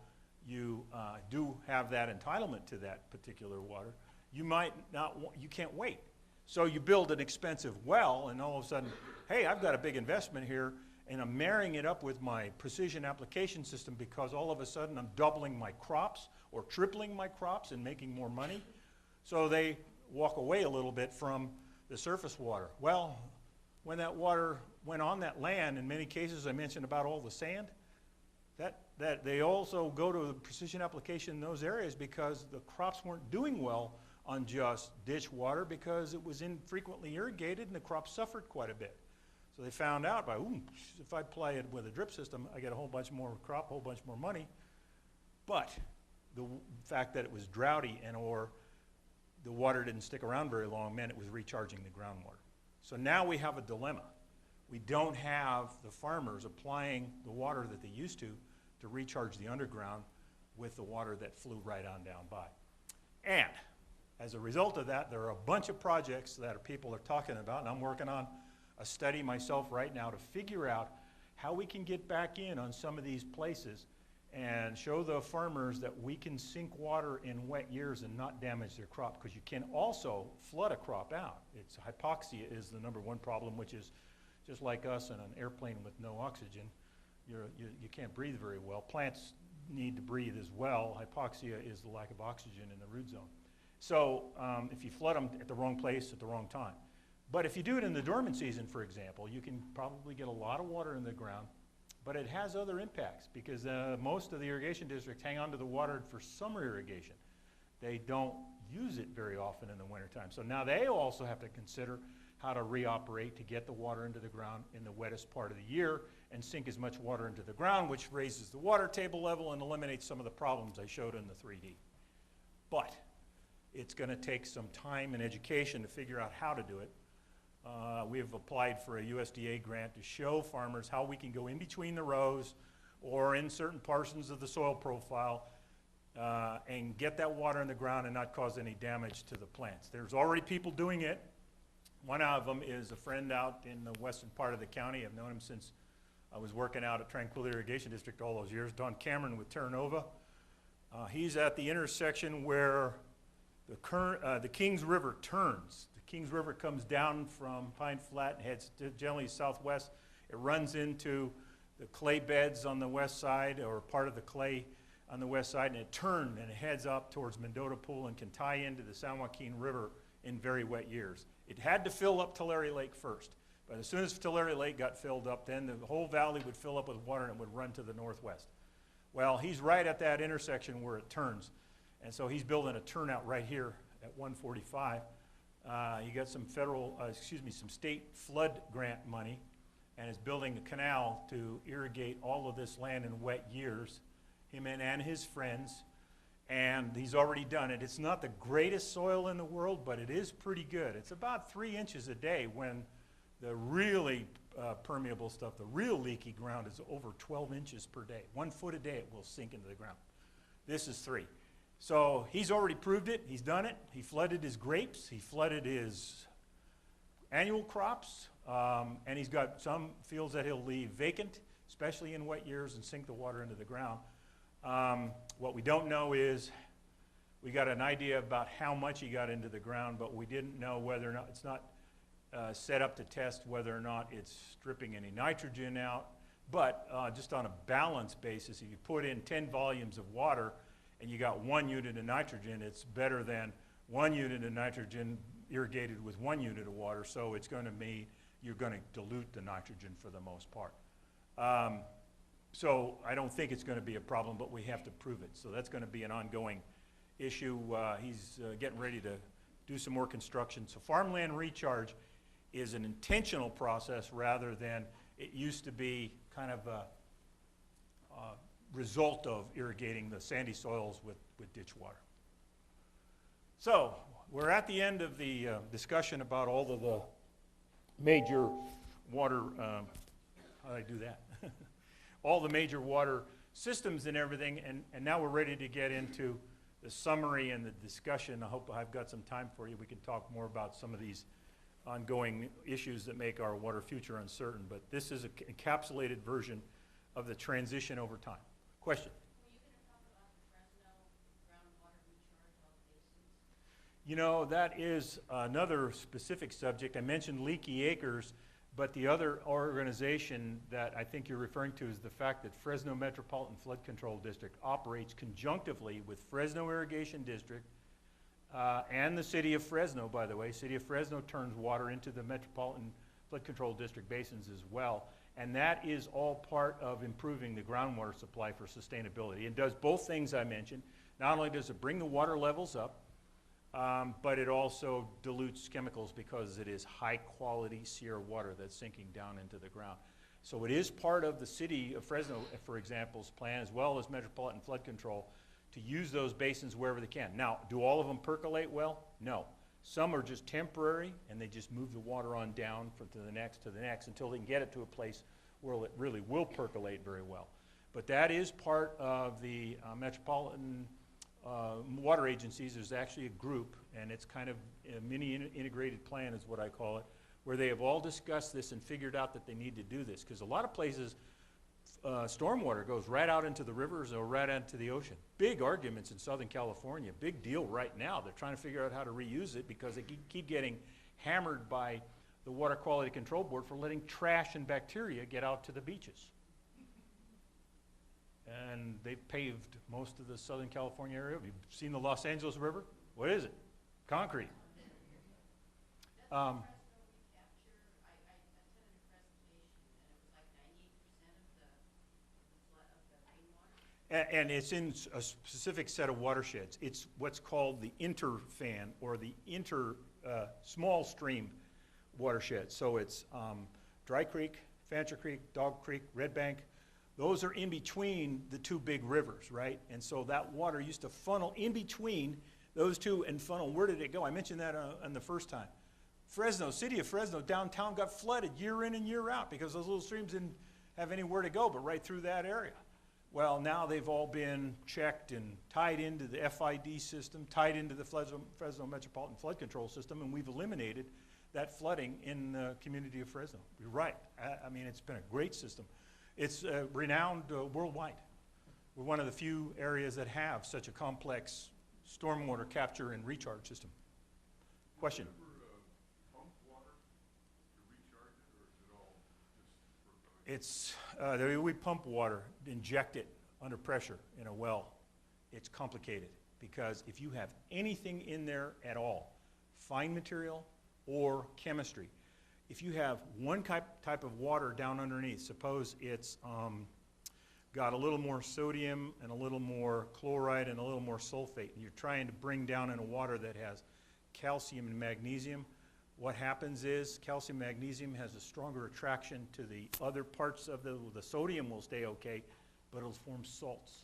you do have that entitlement to that particular water. You might not, you can't wait. So you build an expensive well, and all of a sudden, hey, I've got a big investment here, and I'm marrying it up with my precision application system because all of a sudden I'm doubling my crops or tripling my crops and making more money. So they walk away a little bit from the surface water. Well, when that water went on that land, in many cases I mentioned about all the sand, that they also go to the precision application in those areas because the crops weren't doing well on just ditch water because it was infrequently irrigated and the crops suffered quite a bit. So they found out if I apply it with a drip system, I get a whole bunch more crop, a whole bunch more money. But the fact that it was droughty or the water didn't stick around very long meant it was recharging the groundwater. So now we have a dilemma. We don't have the farmers applying the water that they used to recharge the underground with the water that flew right on down by. And as a result of that, there are a bunch of projects that people are talking about, and I'm working on a study myself right now to figure out how we can get back in on some of these places and show the farmers that we can sink water in wet years and not damage their crop, because you can also flood a crop out. Hypoxia is the #1 problem, which is just like us in an airplane with no oxygen. You can't breathe very well. Plants need to breathe as well. Hypoxia is the lack of oxygen in the root zone. So if you flood them at the wrong place at the wrong time. But if you do it in the dormant season, for example, you can probably get a lot of water in the ground, but it has other impacts because most of the irrigation districts hang on to the water for summer irrigation. They don't use it very often in the wintertime. So now they also have to consider how to reoperate to get the water into the ground in the wettest part of the year and sink as much water into the ground, which raises the water table level and eliminates some of the problems I showed in the 3D. But it's going to take some time and education to figure out how to do it. We have applied for a USDA grant to show farmers how we can go in between the rows or in certain portions of the soil profile and get that water in the ground and not cause any damage to the plants. There's already people doing it. One of them is a friend out in the western part of the county. I've known him since I was working out at Tranquility Irrigation District all those years. Don Cameron with Terra Nova. He's at the intersection where the Kings River turns. The Kings River comes down from Pine Flat and heads generally southwest. It runs into the clay beds on the west side, or part of the clay on the west side, and it turns and it heads up towards Mendota Pool and can tie into the San Joaquin River in very wet years. It had to fill up Tulare Lake first, but as soon as Tulare Lake got filled up, then the whole valley would fill up with water and it would run to the northwest. Well, he's right at that intersection where it turns, and so he's building a turnout right here at 145. He got some some state flood grant money, and is building a canal to irrigate all of this land in wet years, him and his friends. And he's already done it. It's not the greatest soil in the world, but it is pretty good. It's about 3 inches a day when the really permeable stuff, the real leaky ground, is over 12 inches per day. 1 foot a day it will sink into the ground. This is 3. So he's already proved it. He's done it. He flooded his grapes. He flooded his annual crops. And he's got some fields that he'll leave vacant, especially in wet years, and sink the water into the ground. What we don't know is, we got an idea about how much he got into the ground, but we didn't know whether or not, it's not set up to test whether or not it's stripping any nitrogen out. But just on a balance basis, if you put in 10 volumes of water and you got 1 unit of nitrogen, it's better than 1 unit of nitrogen irrigated with 1 unit of water. So it's going to mean you're going to dilute the nitrogen for the most part. So I don't think it's going to be a problem, but we have to prove it. So that's going to be an ongoing issue. He's getting ready to do some more construction. So farmland recharge is an intentional process rather than it used to be kind of a result of irrigating the sandy soils with ditch water. So we're at the end of the discussion about all of the major water, how do I do that? All the major water systems and everything, and now we're ready to get into the summary and the discussion. I hope I've got some time for you. We can talk more about some of these ongoing issues that make our water future uncertain, but this is an encapsulated version of the transition over time. Question? Were you going to talk about the Fresno groundwater recharge all basins? You know, that is another specific subject. I mentioned Leaky Acres, but the other organization that I think you're referring to is the fact that Fresno Metropolitan Flood Control District operates conjunctively with Fresno Irrigation District and the City of Fresno, by the way. City of Fresno turns water into the Metropolitan Flood Control District basins as well. And that is all part of improving the groundwater supply for sustainability. It does both things I mentioned. Not only does it bring the water levels up, but it also dilutes chemicals because it is high-quality Sierra water that's sinking down into the ground. So it is part of the City of Fresno, for example's plan, as well as Metropolitan Flood Control, to use those basins wherever they can. Now, do all of them percolate well? No. Some are just temporary, and they just move the water on down to the next, until they can get it to a place where it really will percolate very well. But that is part of the Metropolitan water agencies. There's actually a group, and it's kind of a mini integrated plan is what I call it, where they have all discussed this and figured out that they need to do this. Because a lot of places, stormwater goes right out into the rivers or right out into the ocean. Big arguments in Southern California, big deal right now. They're trying to figure out how to reuse it because they keep getting hammered by the Water Quality Control Board for letting trash and bacteria get out to the beaches. And they've paved most of the Southern California area. You've seen the Los Angeles River? What is it? Concrete. Fresno recapture, I attended a presentation, and it was like 98% of the rainwater. And it's in a specific set of watersheds. It's what's called the interfan, or the small stream watershed. So it's Dry Creek, Fancher Creek, Dog Creek, Red Bank. Those are in between the two big rivers, right? And so that water used to funnel in between those two and funnel. Where did it go? I mentioned that on the first time. Fresno, city of Fresno, downtown got flooded year in and year out because those little streams didn't have anywhere to go but right through that area. Well, now they've all been checked and tied into the FID system, tied into the Fresno Metropolitan Flood Control System, and we've eliminated that flooding in the community of Fresno. You're right. I mean, it's been a great system. It's renowned worldwide. We're one of the few areas that have such a complex stormwater capture and recharge system. Question? Do you ever pump water to recharge it, or is it all just for It's, we pump water, inject it under pressure in a well. It's complicated because if you have anything in there at all, fine material or chemistry, if you have one type of water down underneath, suppose it's got a little more sodium and a little more chloride and a little more sulfate, and you're trying to bring down in a water that has calcium and magnesium, what happens is calcium and magnesium has a stronger attraction to the other parts of the sodium will stay okay, but it'll form salts,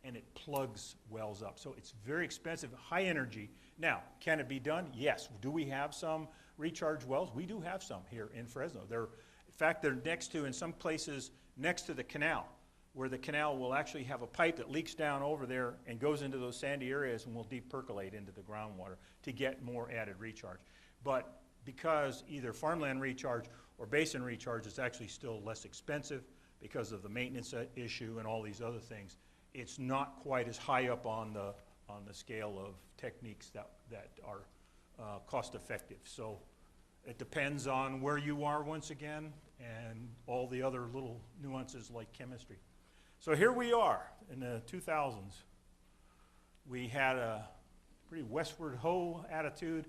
and it plugs wells up. So it's very expensive, high energy. Now, can it be done? Yes. Do we have some recharge wells? We do have some here in Fresno. In fact, they're next to, in some places, next to the canal, where the canal will actually have a pipe that leaks down over there and goes into those sandy areas and will deep percolate into the groundwater to get more added recharge. But because either farmland recharge or basin recharge is actually still less expensive because of the maintenance issue and all these other things, it's not quite as high up on the scale of techniques that are cost effective. So it depends on where you are once again and all the other little nuances like chemistry. So here we are in the 2000s. We had a pretty westward ho attitude.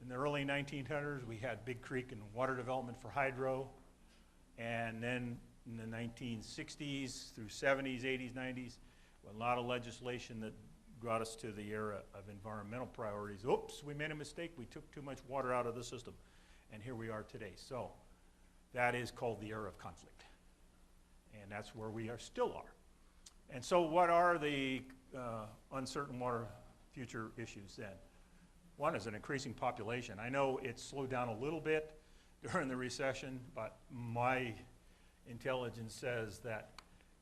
In the early 1900s, we had Big Creek and water development for hydro. And then in the 1960s through 70s, 80s, 90s, a lot of legislation that brought us to the era of environmental priorities. Oops, we made a mistake. We took too much water out of the system. And here we are today. So that is called the era of conflict. And that's where we still are. And so what are the uncertain water future issues then? One is an increasing population. I know it slowed down a little bit during the recession, but my intelligence says that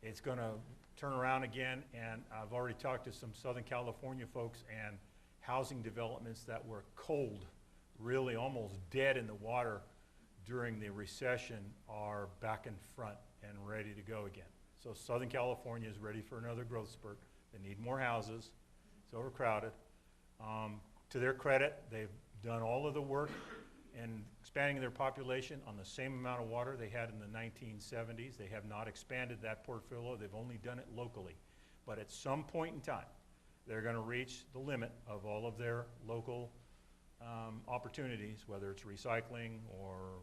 it's going to turn around again, and I've already talked to some Southern California folks, and housing developments that were cold, really almost dead in the water during the recession, are back in front and ready to go again. So Southern California is ready for another growth spurt. They need more houses. It's overcrowded. To their credit, they've done all of the work in expanding their population on the same amount of water they had in the 1970s. They have not expanded that portfolio. They've only done it locally. But at some point in time, they're going to reach the limit of all of their local opportunities, whether it's recycling or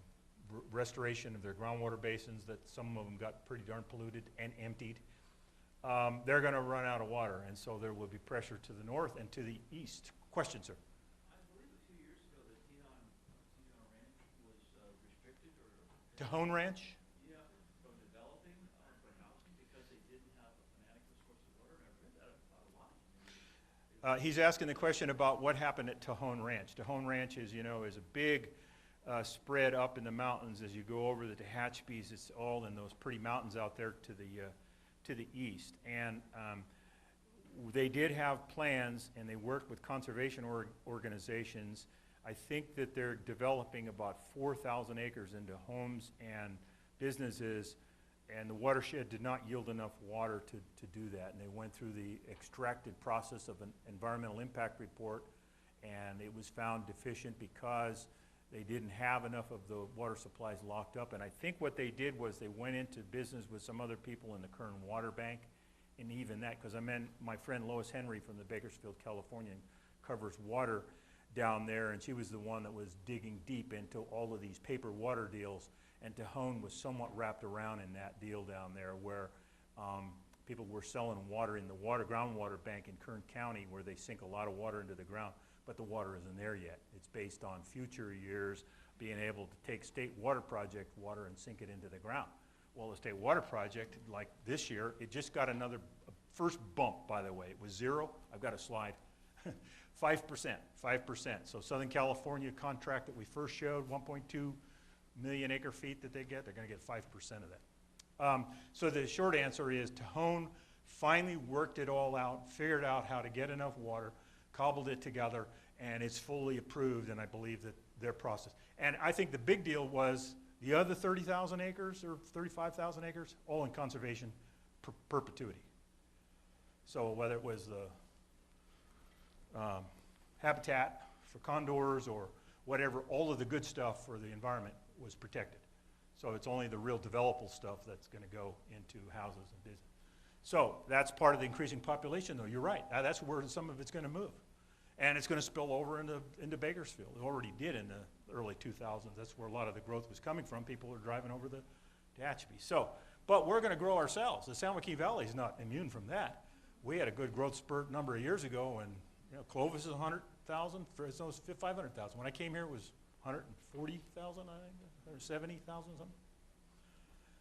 restoration of their groundwater basins, that some of them got pretty darn polluted and emptied. They're going to run out of water, and so there will be pressure to the north and to the east. Question, sir? I believe a few years ago that Tejon Ranch was restricted or... Tejon Ranch? Yeah, from developing for housing because they didn't have an adequate source of water, and I've read that about a lot. He's asking the question about what happened at Tejon Ranch. Tejon Ranch is, you know, is a big spread up in the mountains. As you go over the Tehachapi's, it's all in those pretty mountains out there to the east. And they did have plans, and they worked with conservation organizations. I think that they're developing about 4,000 acres into homes and businesses, and the watershed did not yield enough water to do that. And they went through the extracted process of an environmental impact report, and it was found deficient because they didn't have enough of the water supplies locked up. And I think what they did was they went into business with some other people in the Kern Water Bank, and even that, because I meant my friend Lois Henry from the Bakersfield, California, covers water down there, and she was the one that was digging deep into all of these paper water deals, and Tejon was somewhat wrapped around in that deal down there where People were selling water in the groundwater bank in Kern County where they sink a lot of water into the ground, but the water isn't there yet. It's based on future years being able to take state water project water and sink it into the ground. Well, the state water project, like this year, it just got another first bump, by the way. It was 0. I've got a slide. 5%. So Southern California contract that we first showed, 1.2 million acre feet that they're going to get 5% of that. So the short answer is Tejon finally worked it all out, figured out how to get enough water, cobbled it together, and it's fully approved, and I believe that their process. And I think the big deal was the other 30,000 acres or 35,000 acres, all in conservation perpetuity. So whether it was the habitat for condors or whatever, all of the good stuff for the environment was protected. So it's only the real developable stuff that's going to go into houses and business. So that's part of the increasing population, though. You're right. That's where some of it's going to move. And it's going to spill over into Bakersfield. It already did in the early 2000s. That's where a lot of the growth was coming from. People were driving over to Tehachapi. So, but we're going to grow ourselves. The San Joaquin Valley is not immune from that. We had a good growth spurt a number of years ago, and Clovis is 100,000, Fresno's 500,000. When I came here, it was 140,000, I think, or 70,000 something.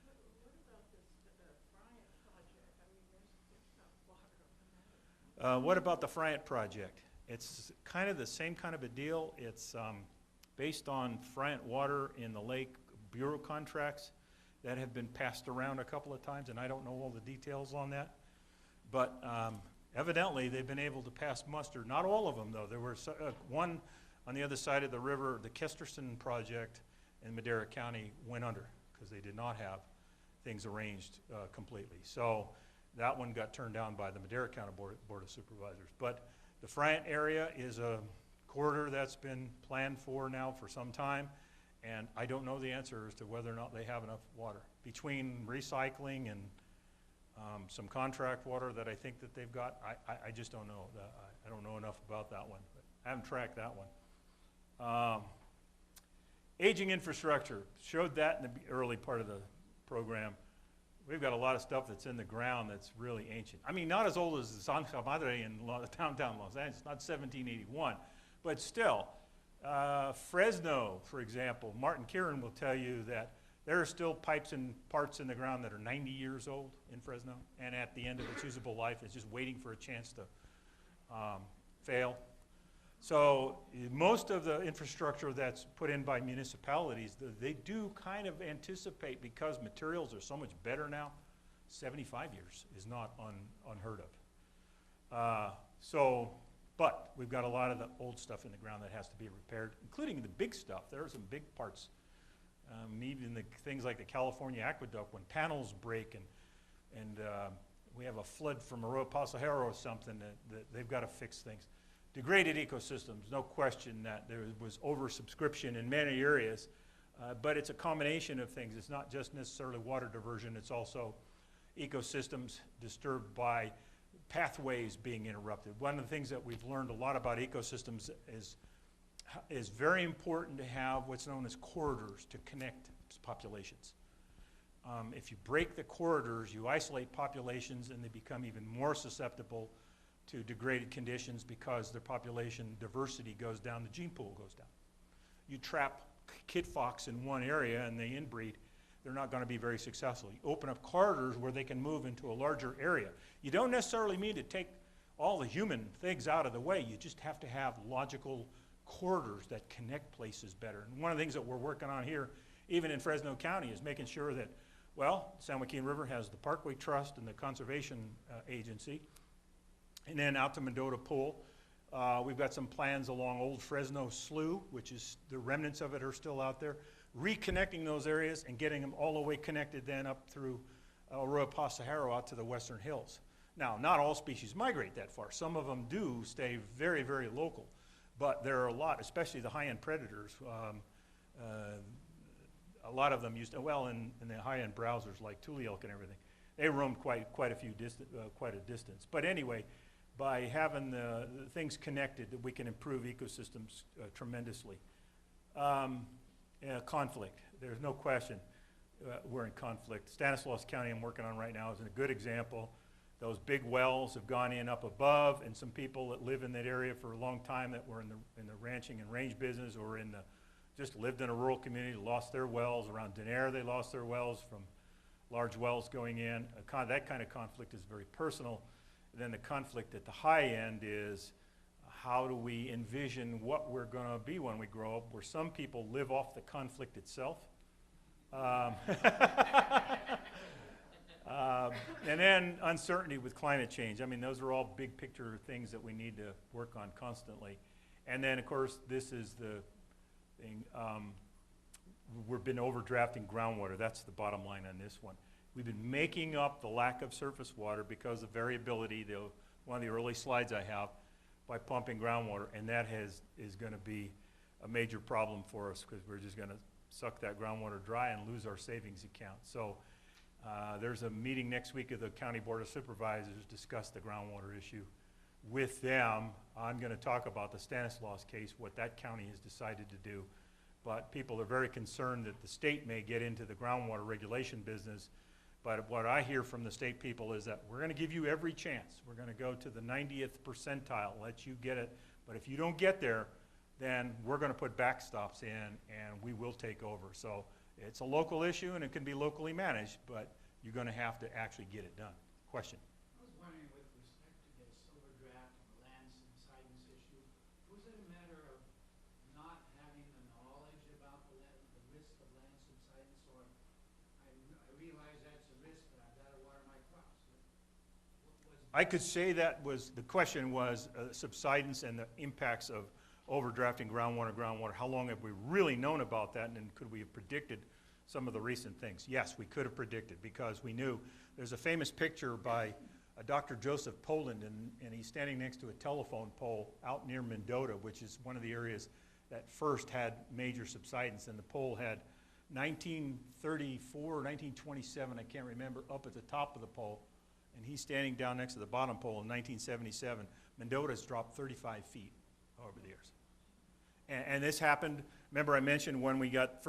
What about this Bryant project? I mean, there's not water on that. What about the Bryant project? It's kind of the same kind of a deal. It's based on Bryant water in the Lake Bureau contracts that have been passed around a couple of times, and I don't know all the details on that. But evidently, they've been able to pass muster. Not all of them, though. There was one on the other side of the river, the Kesterson project in Madera County went under because they did not have things arranged completely. So that one got turned down by the Madera County Board of Supervisors. But the Bryant area is a corridor that's been planned for now for some time, and I don't know the answer as to whether or not they have enough water. Between recycling and some contract water that I think that they've got, I just don't know. I don't know enough about that one. But I haven't tracked that one. Aging infrastructure, showed that in the early part of the program. We've got a lot of stuff that's in the ground that's really ancient. I mean, not as old as the San Madre in downtown Los Angeles, not 1781, but still. Fresno, for example, Martin Kieran will tell you that there are still pipes and parts in the ground that are 90 years old in Fresno, and at the end of its usable life, it's just waiting for a chance to fail. So most of the infrastructure that's put in by municipalities, they do kind of anticipate, because materials are so much better now, 75 years is not unheard of. But we've got a lot of the old stuff in the ground that has to be repaired, including the big stuff. There are some big parts. Even the things like the California aqueduct, when panels break and we have a flood from Arroyo Pasajero or something, that they've got to fix things. Degraded ecosystems, no question that there was oversubscription in many areas, but it's a combination of things. It's not just necessarily water diversion, it's also ecosystems disturbed by pathways being interrupted. One of the things that we've learned a lot about ecosystems is very important to have what's known as corridors to connect populations. If you break the corridors, you isolate populations and they become even more susceptible to degraded conditions because their population diversity goes down, the gene pool goes down. You trap kid fox in one area and they inbreed, they're not going to be very successful. You open up corridors where they can move into a larger area. You don't necessarily mean to take all the human things out of the way, you just have to have logical corridors that connect places better. And one of the things that we're working on here, even in Fresno County, is making sure that, well, San Joaquin River has the Parkway Trust and the Conservation Agency, and then out to Mendota Pool. We've got some plans along Old Fresno Slough, which is, the remnants of it are still out there, reconnecting those areas and getting them all the way connected then up through Arroyo Pasajero out to the Western Hills. Now, not all species migrate that far. Some of them do stay very, very local. But there are a lot, especially the high-end predators. A lot of them used to, well, in the high-end browsers like tule elk and everything, they roamed quite a distance. But anyway, by having the things connected, we can improve ecosystems tremendously. Conflict, there's no question we're in conflict. Stanislaus County I'm working on right now is a good example. Those big wells have gone in up above, and some people that live in that area for a long time that were in the ranching and range business or just lived in a rural community, lost their wells. Around Denair, they lost their wells from large wells going in. That kind of conflict is very personal. And then the conflict at the high end is how do we envision what we're going to be when we grow up, where some people live off the conflict itself. And then uncertainty with climate change. I mean, those are all big picture things that we need to work on constantly. And then, of course, this is the thing. We've been overdrafting groundwater. That's the bottom line on this one. We've been making up the lack of surface water because of variability, one of the early slides I have, by pumping groundwater. And that is going to be a major problem for us because we're just going to suck that groundwater dry and lose our savings account. So there's a meeting next week of the County Board of Supervisors to discuss the groundwater issue with them. I'm going to talk about the Stanislaus case, what that county has decided to do. But people are very concerned that the state may get into the groundwater regulation business. But what I hear from the state people is that we're going to give you every chance. We're going to go to the 90th percentile, let you get it. But if you don't get there, then we're going to put backstops in and we will take over. So it's a local issue and it can be locally managed, but you're going to have to actually get it done. Question? I was wondering, with respect to this overdraft and the land subsidence issue, was it a matter of not having the knowledge about the risk of land subsidence, or I realize that's a risk, but I've got to water my crops? I could say that was, the question was subsidence and the impacts of overdrafting groundwater. How long have we really known about that, and then could we have predicted some of the recent things? Yes, we could have predicted because we knew. There's a famous picture by Dr. Joseph Poland, and he's standing next to a telephone pole out near Mendota, which is one of the areas that first had major subsidence, and the pole had 1934 or 1927, I can't remember, up at the top of the pole, and he's standing down next to the bottom pole in 1977. Mendota's dropped 35 feet over the years. And this happened, remember I mentioned when we got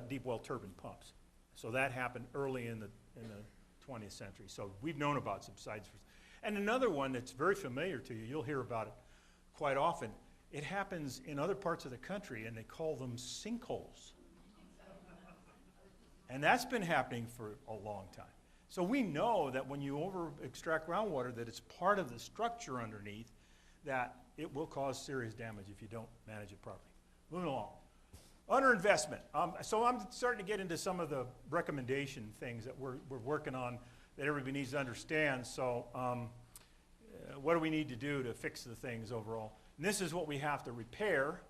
deep well turbine pumps. So that happened early in the 20th century. So we've known about subsidence. And another one that's very familiar to you, you'll hear about it quite often. It happens in other parts of the country, and they call them sinkholes. And that's been happening for a long time. So we know that when you over-extract groundwater, that it's part of the structure underneath, that it will cause serious damage if you don't manage it properly. Moving along. Underinvestment. So I'm starting to get into some of the recommendation things that we're working on that everybody needs to understand. So what do we need to do to fix the things overall? And this is what we have to repair.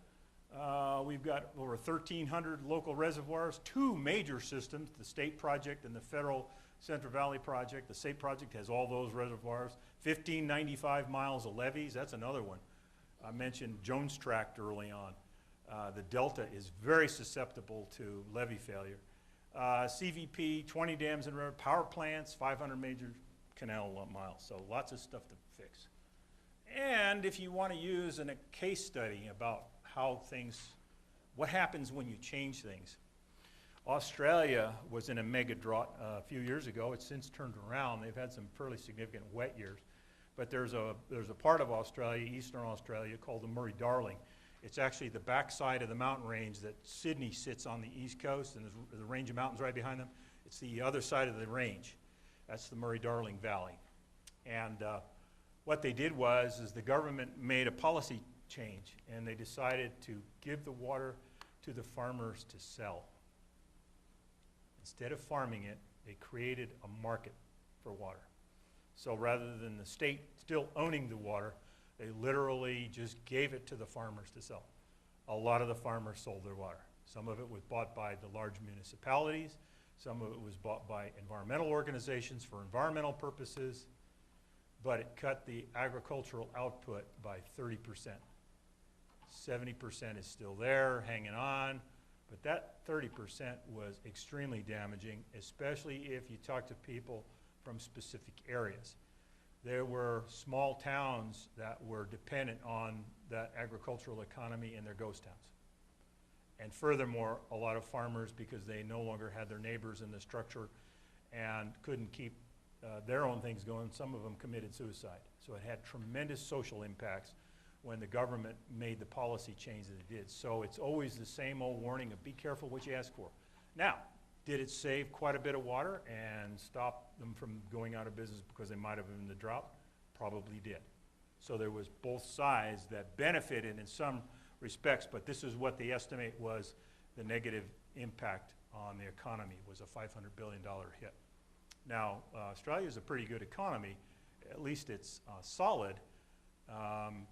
We've got over 1,300 local reservoirs, 2 major systems, the state project and the federal Central Valley project. The state project has all those reservoirs. 1,595 miles of levees, that's another one. I mentioned Jones Tract early on. The Delta is very susceptible to levee failure. CVP, 20 dams and river, power plants, 500 major canal miles. So lots of stuff to fix. And if you want to use a case study about what happens when you change things. Australia was in a mega drought a few years ago. It's since turned around. They've had some fairly significant wet years. But there's a part of Australia, eastern Australia, called the Murray-Darling. It's actually the backside of the mountain range that Sydney sits on the east coast, and there's a range of mountains right behind them. It's the other side of the range. That's the Murray-Darling Valley. And what they did was the government made a policy change, and they decided to give the water to the farmers to sell. Instead of farming it, they created a market for water. So rather than the state still owning the water, they literally just gave it to the farmers to sell. A lot of the farmers sold their water. Some of it was bought by the large municipalities. Some of it was bought by environmental organizations for environmental purposes. But it cut the agricultural output by 30%. 70% is still there, hanging on. But that 30% was extremely damaging, especially if you talk to people from specific areas. There were small towns that were dependent on that agricultural economy in their ghost towns. And furthermore, a lot of farmers, because they no longer had their neighbors in the structure and couldn't keep their own things going. Some of them committed suicide. So it had tremendous social impacts when the government made the policy change that it did. So it's always the same old warning of be careful what you ask for. Now, did it save quite a bit of water and stop them from going out of business because they might have been in the drought? Probably did. So there was both sides that benefited in some respects, but this is what the estimate was. The negative impact on the economy was a $500 billion hit. Now, Australia is a pretty good economy. At least it's solid,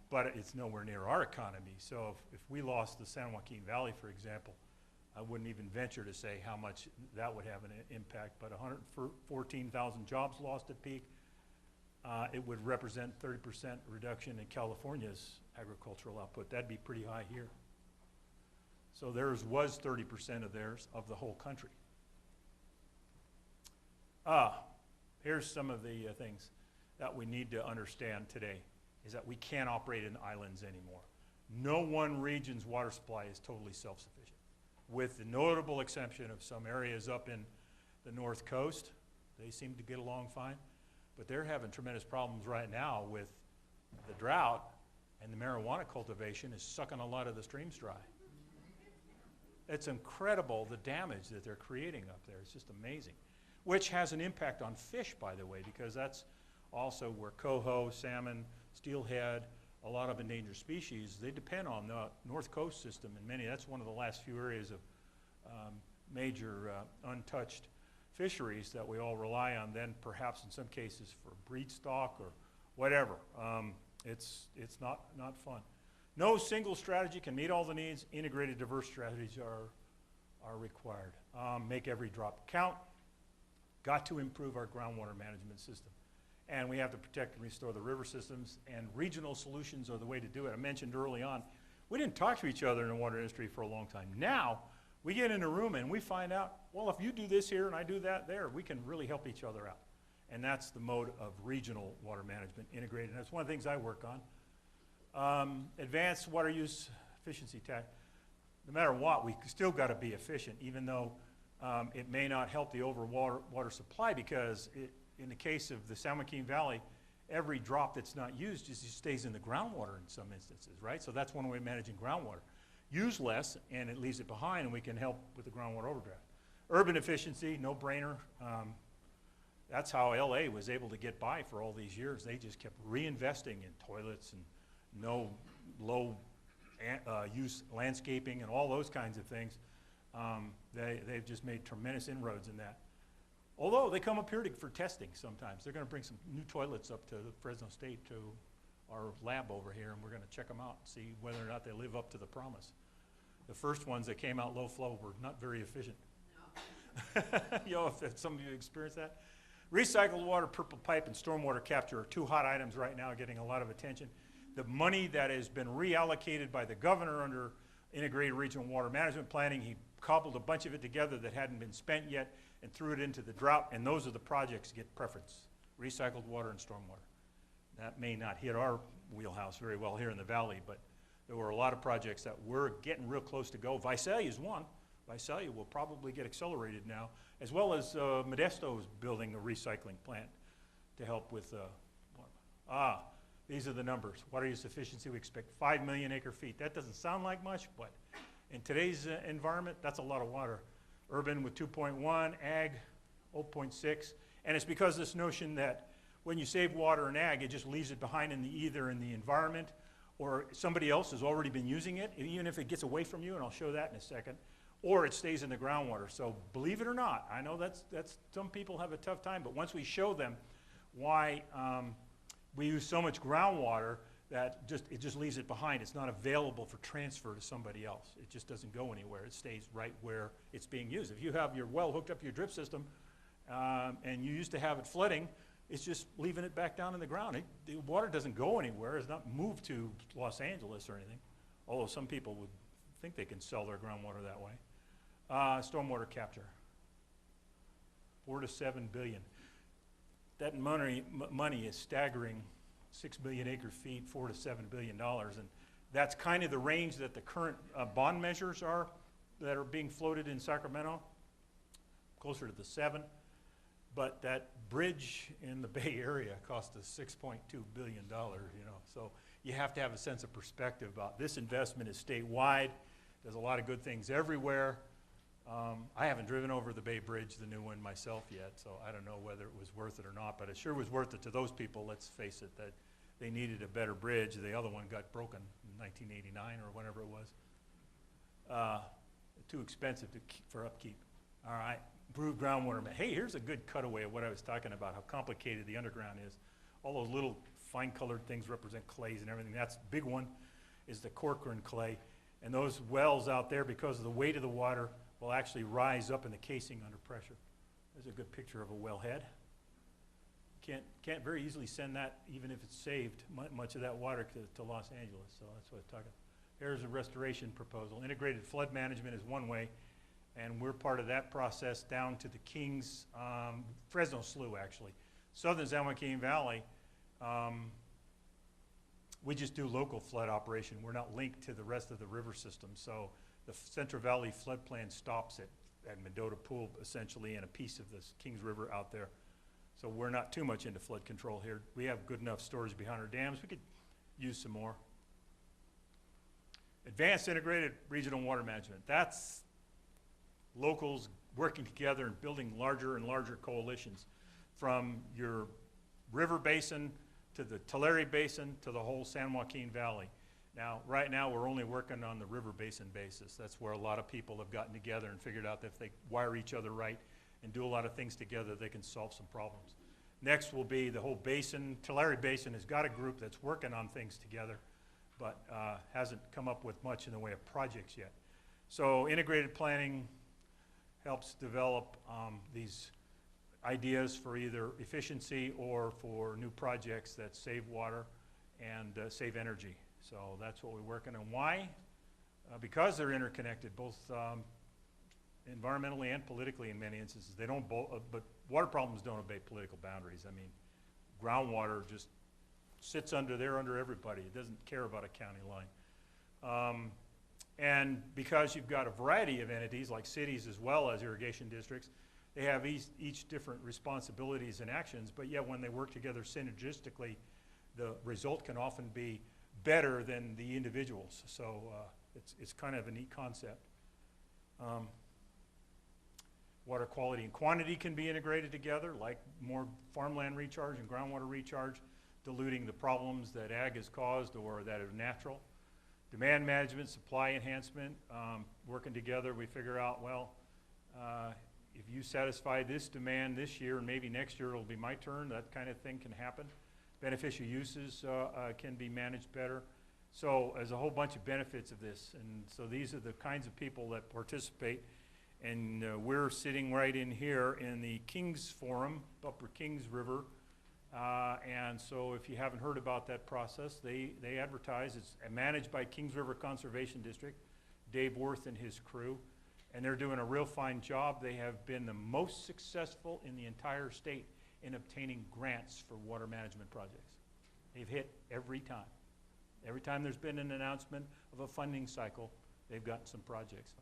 but it's nowhere near our economy. So if we lost the San Joaquin Valley, for example, I wouldn't even venture to say how much that would have an impact, but 114,000 jobs lost at peak. It would represent 30% reduction in California's agricultural output. That'd be pretty high here. So theirs was 30% of theirs, of the whole country. Here's some of the things that we need to understand today, is that we can't operate in islands anymore. No one region's water supply is totally self-sufficient, with the notable exception of some areas up in the North Coast. They seem to get along fine, but they're having tremendous problems right now with the drought, and the marijuana cultivation is sucking a lot of the streams dry. It's incredible the damage that they're creating up there. It's just amazing, which has an impact on fish, by the way, because that's also where coho, salmon, steelhead, a lot of endangered species, they depend on the North Coast system, and that's one of the last few areas of major untouched fisheries that we all rely on, then perhaps in some cases for breed stock or whatever. It's not fun. No single strategy can meet all the needs. Integrated, diverse strategies are required. Make every drop count. Got to improve our groundwater management system. And we have to protect and restore the river systems, and regional solutions are the way to do it. I mentioned early on, we didn't talk to each other in the water industry for a long time. Now, we get in a room and we find out, well, if you do this here and I do that there, we can really help each other out. And that's the mode of regional water management, integrated. And that's one of the things I work on. Advanced water use efficiency tech. No matter what, we still got to be efficient, even though it may not help the overall water supply, because in the case of the San Joaquin Valley, every drop that's not used just stays in the groundwater in some instances, right? So that's one way of managing groundwater. Use less, and it leaves it behind, and we can help with the groundwater overdraft. Urban efficiency, no brainer. That's how LA was able to get by for all these years. They just kept reinvesting in toilets and no low use landscaping and all those kinds of things. They've just made tremendous inroads in that. Although they come up here for testing sometimes. They're going to bring some new toilets up to Fresno State, to our lab over here, and we're going to check them out and see whether or not they live up to the promise. The first ones that came out low flow were not very efficient. No. You know, if some of you experienced that. Recycled water, purple pipe, and stormwater capture are two hot items right now, getting a lot of attention. The money that has been reallocated by the governor under Integrated Regional Water Management Planning, he cobbled a bunch of it together that hadn't been spent yet and threw it into the drought, and those are the projects that get preference: recycled water and stormwater. That may not hit our wheelhouse very well here in the valley, but there were a lot of projects that were getting real close to go. Visalia is one. Visalia will probably get accelerated now, as well as Modesto is building a recycling plant to help with water. These are the numbers. Water use efficiency, we expect 5 million acre feet. That doesn't sound like much, but in today's environment, that's a lot of water. Urban with 2.1, ag 0.6, and it's because of this notion that when you save water in ag, it just leaves it behind in either in the environment or somebody else has already been using it, even if it gets away from you, and I'll show that in a second, or it stays in the groundwater. So believe it or not, I know that's some people have a tough time, but once we show them why we use so much groundwater that it just leaves it behind. It's not available for transfer to somebody else. It just doesn't go anywhere. It stays right where it's being used. If you have your well hooked up to your drip system and you used to have it flooding, it's just leaving it back down in the ground. The water doesn't go anywhere. It's not moved to Los Angeles or anything, although some people would think they can sell their groundwater that way. Stormwater capture, 4 to 7 billion. That money is staggering. 6 billion acre feet, $4 to $7 billion, and that's kind of the range that the current bond measures are that are being floated in Sacramento, closer to the 7. But that bridge in the Bay Area cost us $6.2 billion, you know. So you have to have a sense of perspective about this investment is statewide. There's a lot of good things everywhere. I haven't driven over the Bay Bridge, the new one, myself yet, so I don't know whether it was worth it or not, but it sure was worth it to those people, let's face it, that they needed a better bridge. The other one got broken in 1989 or whatever it was. Too expensive for upkeep. All right, improved groundwater. Hey, here's a good cutaway of what I was talking about, how complicated the underground is. All those little fine-colored things represent clays and everything. That's the big one is the Corcoran clay. And those wells out there, because of the weight of the water, will actually rise up in the casing under pressure. There's a good picture of a wellhead. Can't very easily send that, even if it's saved, much of that water to Los Angeles. So that's what I'm talking about. Here's a restoration proposal. Integrated flood management is one way, and we're part of that process down to the Kings, Fresno Slough actually. Southern San Joaquin Valley, we just do local flood operation. We're not linked to the rest of the river system. So the Central Valley flood plan stops at Mendota Pool essentially and a piece of this Kings River out there. So we're not too much into flood control here. We have good enough storage behind our dams. We could use some more. Advanced integrated regional water management. That's locals working together and building larger and larger coalitions from your river basin to the Tulare Basin to the whole San Joaquin Valley. Now, right now, we're only working on the river basin basis. That's where a lot of people have gotten together and figured out that if they wire each other right and do a lot of things together, they can solve some problems. Next will be the whole basin. Tulare Basin has got a group that's working on things together, but hasn't come up with much in the way of projects yet. So integrated planning helps develop these ideas for either efficiency or for new projects that save water and save energy. So that's what we're working on. Why? Because they're interconnected, both environmentally and politically in many instances. They don't, but water problems don't obey political boundaries. I mean, groundwater just sits under everybody. It doesn't care about a county line. And because you've got a variety of entities, like cities as well as irrigation districts, they have each different responsibilities and actions, but yet when they work together synergistically, the result can often be better than the individuals. So it's kind of a neat concept. Water quality and quantity can be integrated together, like more farmland recharge and groundwater recharge, diluting the problems that ag has caused or that are natural. Demand management, supply enhancement, working together, we figure out, well, if you satisfy this demand this year and maybe next year it'll be my turn, that kind of thing can happen. Beneficial uses can be managed better. So there's a whole bunch of benefits of this, and so these are the kinds of people that participate, and we're sitting right in here in the Kings Forum, Upper Kings River, and so if you haven't heard about that process, they advertise. It's managed by Kings River Conservation District, Dave Worth and his crew, and they're doing a real fine job. They have been the most successful in the entire state in obtaining grants for water management projects. They've hit every time. Every time there's been an announcement of a funding cycle, they've gotten some projects,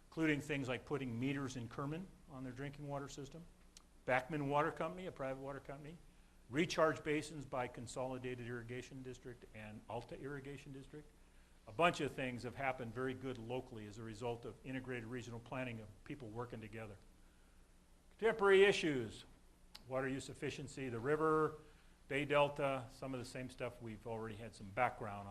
including things like putting meters in Kerman on their drinking water system, Backman Water Company, a private water company, recharge basins by Consolidated Irrigation District and Alta Irrigation District. A bunch of things have happened very good locally as a result of integrated regional planning of people working together. Contemporary issues, water use efficiency, the river, Bay Delta, some of the same stuff we've already had some background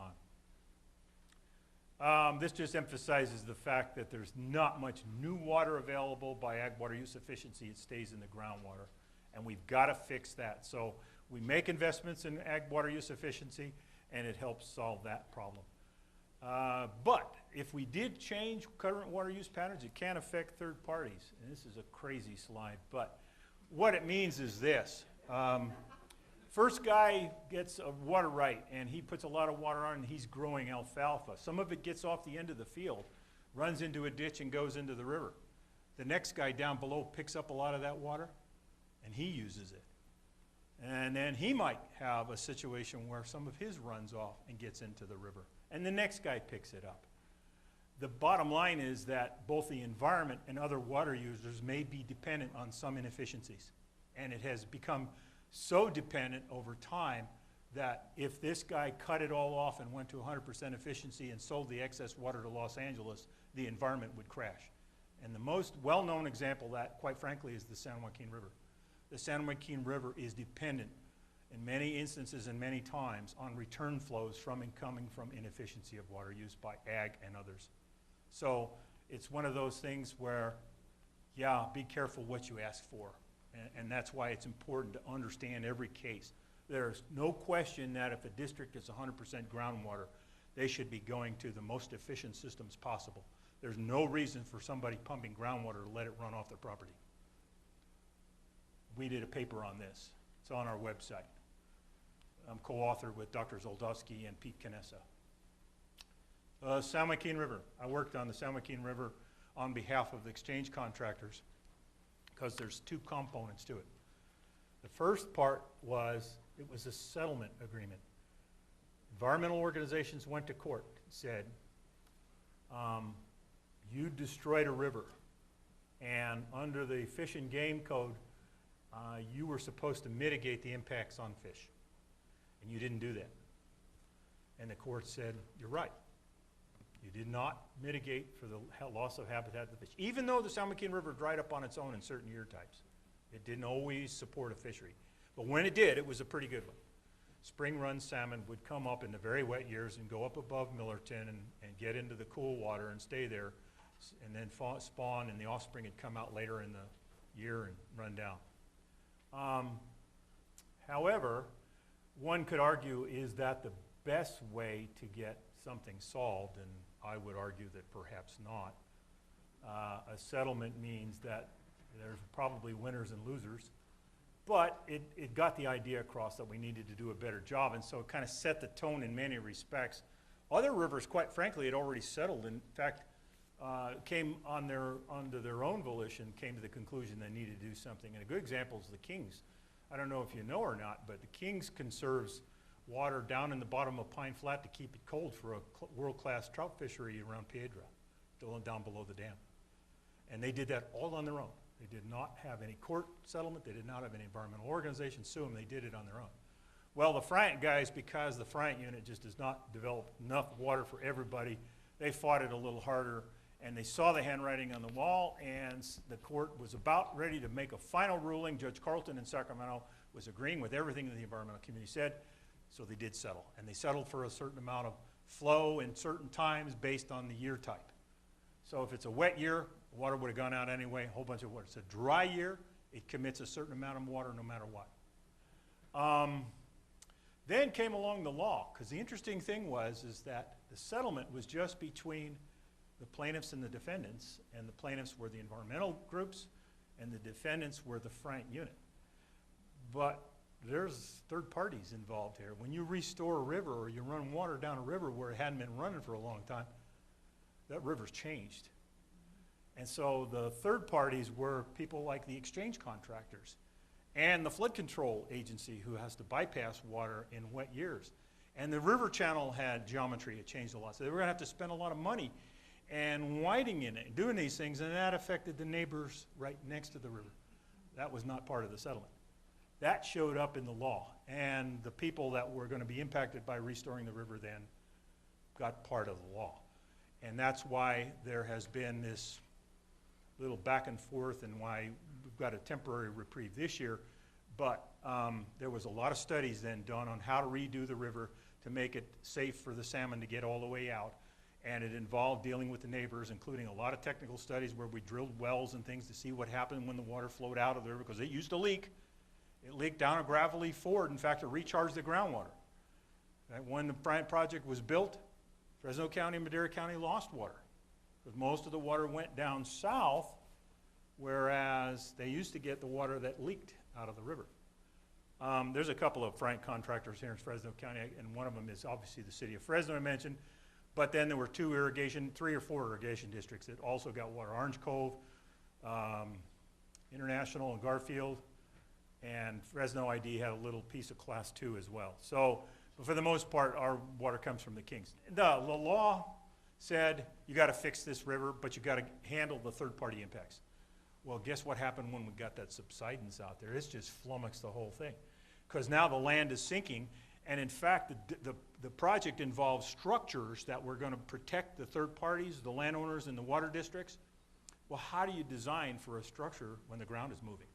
on. This just emphasizes the fact that there's not much new water available by ag water use efficiency. It stays in the groundwater, and we've got to fix that. So we make investments in ag water use efficiency, and it helps solve that problem. But if we did change current water use patterns, it can affect third parties. And this is a crazy slide, but what it means is this. First guy gets a water right, and he puts a lot of water on, and he's growing alfalfa. Some of it gets off the end of the field, runs into a ditch, and goes into the river. The next guy down below picks up a lot of that water, and he uses it. And then he might have a situation where some of his runs off and gets into the river, and the next guy picks it up. The bottom line is that both the environment and other water users may be dependent on some inefficiencies. And it has become so dependent over time that if this guy cut it all off and went to 100% efficiency and sold the excess water to Los Angeles, the environment would crash. And the most well-known example of that, quite frankly, is the San Joaquin River. The San Joaquin River is dependent in many instances and many times on return flows from and coming from inefficiency of water use by ag and others. So it's one of those things where, yeah, be careful what you ask for. And that's why it's important to understand every case. There's no question that if a district is 100% groundwater, they should be going to the most efficient systems possible. There's no reason for somebody pumping groundwater to let it run off their property. We did a paper on this. It's on our website. I'm co-authored with Dr. Zoldowski and Pete Canessa. San Joaquin River. I worked on the San Joaquin River on behalf of the exchange contractors because there's two components to it. The first part was, it was a settlement agreement. Environmental organizations went to court and said, you destroyed a river, and under the Fish and Game Code, you were supposed to mitigate the impacts on fish, and you didn't do that. And the court said, you're right. You did not mitigate for the loss of habitat of the fish. Even though the San Joaquin River dried up on its own in certain year types, it didn't always support a fishery. But when it did, it was a pretty good one. Spring run salmon would come up in the very wet years and go up above Millerton and get into the cool water and stay there, and then spawn, and the offspring would come out later in the year and run down. However, one could argue, is that the best way to get something solved? And I would argue that perhaps not. A settlement means that there's probably winners and losers, but it got the idea across that we needed to do a better job, and so it kind of set the tone in many respects. Other rivers, quite frankly, had already settled. In fact, came under their own volition, came to the conclusion they needed to do something. And a good example is the Kings. I don't know if you know or not, but the Kings conserves water down in the bottom of Pine Flat to keep it cold for a world-class trout fishery around Piedra, down below the dam. And they did that all on their own. They did not have any court settlement. They did not have any environmental organization sue them. They did it on their own. Well, the Friant guys, because the Friant unit just does not develop enough water for everybody, they fought it a little harder, and they saw the handwriting on the wall, and the court was about ready to make a final ruling. Judge Carlton in Sacramento was agreeing with everything that the environmental community said, so they did settle. And they settled for a certain amount of flow in certain times based on the year type. So if it's a wet year, water would have gone out anyway, a whole bunch of water. If it's a dry year, it commits a certain amount of water no matter what. Then came along the law, because the interesting thing is that the settlement was just between the plaintiffs and the defendants, and the plaintiffs were the environmental groups, and the defendants were the Friant unit. But there's third parties involved here. When you restore a river or you run water down a river where it hadn't been running for a long time, that river's changed. And so the third parties were people like the exchange contractors and the flood control agency, who has to bypass water in wet years. And the river channel had geometry, it changed a lot. So they were gonna have to spend a lot of money and widening in it, doing these things, and that affected the neighbors right next to the river. That was not part of the settlement. That showed up in the law, and the people that were gonna be impacted by restoring the river then got part of the law. And that's why there has been this little back and forth, and why we've got a temporary reprieve this year. But there was a lot of studies then done on how to redo the river to make it safe for the salmon to get all the way out. And it involved dealing with the neighbors, including a lot of technical studies where we drilled wells and things to see what happened when the water flowed out of the river, because it used to leak. It leaked down a gravelly ford. In fact, it recharged the groundwater. When the Bryant project was built, Fresno County and Madera County lost water, because most of the water went down south, whereas they used to get the water that leaked out of the river. There's a couple of Frank contractors here in Fresno County, and one of them is obviously the city of Fresno I mentioned, but then there were three or four irrigation districts that also got water. Orange Cove, International and Garfield, and Fresno ID had a little piece of class 2 as well. So, but for the most part, our water comes from the Kings. The law said you got to fix this river, but you got to handle the third-party impacts. Well, guess what happened when we got that subsidence out there? It's just flummoxed the whole thing. Because now the land is sinking, and in fact, the project involves structures that were going to protect the third parties, the landowners, and the water districts. Well, how do you design for a structure when the ground is moving?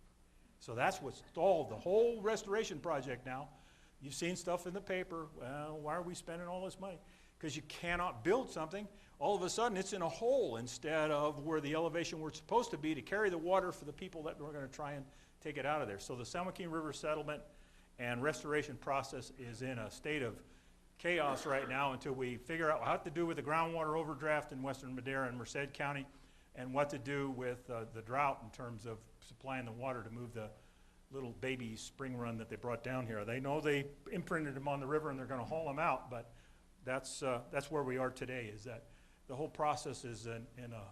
So that's what stalled the whole restoration project now. You've seen stuff in the paper. Well, why are we spending all this money? Because you cannot build something. All of a sudden, it's in a hole instead of where the elevation we're supposed to be to carry the water for the people that we're going to try and take it out of there. So the San Joaquin River settlement and restoration process is in a state of chaos right now until we figure out what to do with the groundwater overdraft in western Madera and Merced County, and what to do with the drought in terms of supplying the water to move the little baby spring run that they brought down here. They know they imprinted them on the river and they're going to haul them out, but that's where we are today, is that the whole process is in a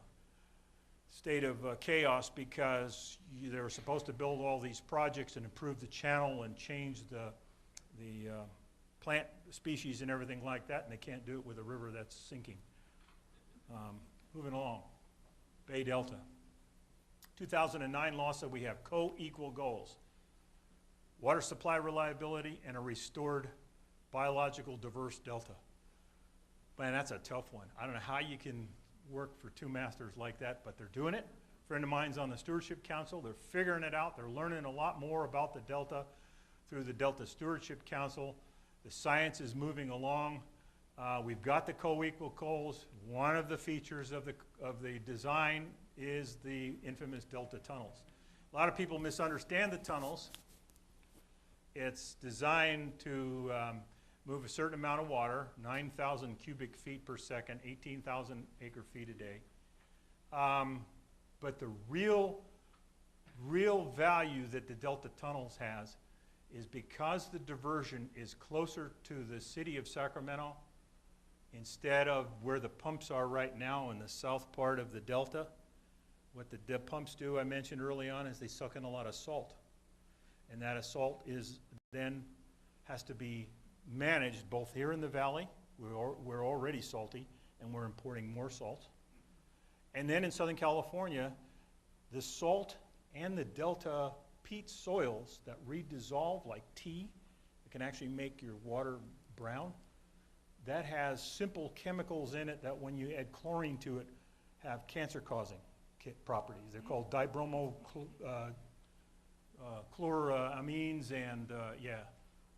state of chaos because they were supposed to build all these projects and improve the channel and change the plant species and everything like that, and they can't do it with a river that's sinking. Moving along, Bay Delta. 2009 law said we have co-equal goals: water supply reliability and a restored biological diverse delta. Man, that's a tough one. I don't know how you can work for two masters like that, but they're doing it. A friend of mine's on the Stewardship Council. They're figuring it out. They're learning a lot more about the Delta through the Delta Stewardship Council. The science is moving along. We've got the co-equal goals. One of the features of the design is the infamous Delta tunnels. A lot of people misunderstand the tunnels. It's designed to move a certain amount of water, 9,000 cubic feet per second, 18,000 acre feet a day. But the real value that the Delta tunnels has is because the diversion is closer to the city of Sacramento instead of where the pumps are right now in the south part of the Delta. What the pumps do, I mentioned early on, is they suck in a lot of salt. And that salt is then has to be managed both here in the valley, we're already salty, and we're importing more salt. And then in Southern California, the salt and the Delta peat soils that redissolve like tea, it can actually make your water brown. That has simple chemicals in it that when you add chlorine to it have cancer-causing properties. They're called chloramines and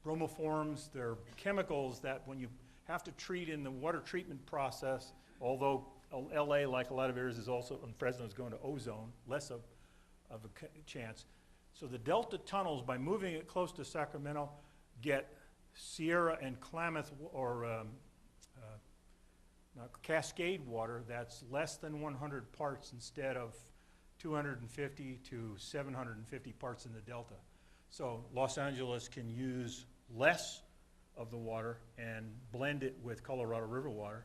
bromoforms. They're chemicals that when you have to treat in the water treatment process, although LA, like a lot of areas, is also, and Fresno is going to ozone, less of a chance. So the Delta tunnels, by moving it close to Sacramento, get Sierra and Klamath or Cascade water that's less than 100 parts instead of 250 to 750 parts in the Delta. So Los Angeles can use less of the water and blend it with Colorado River water,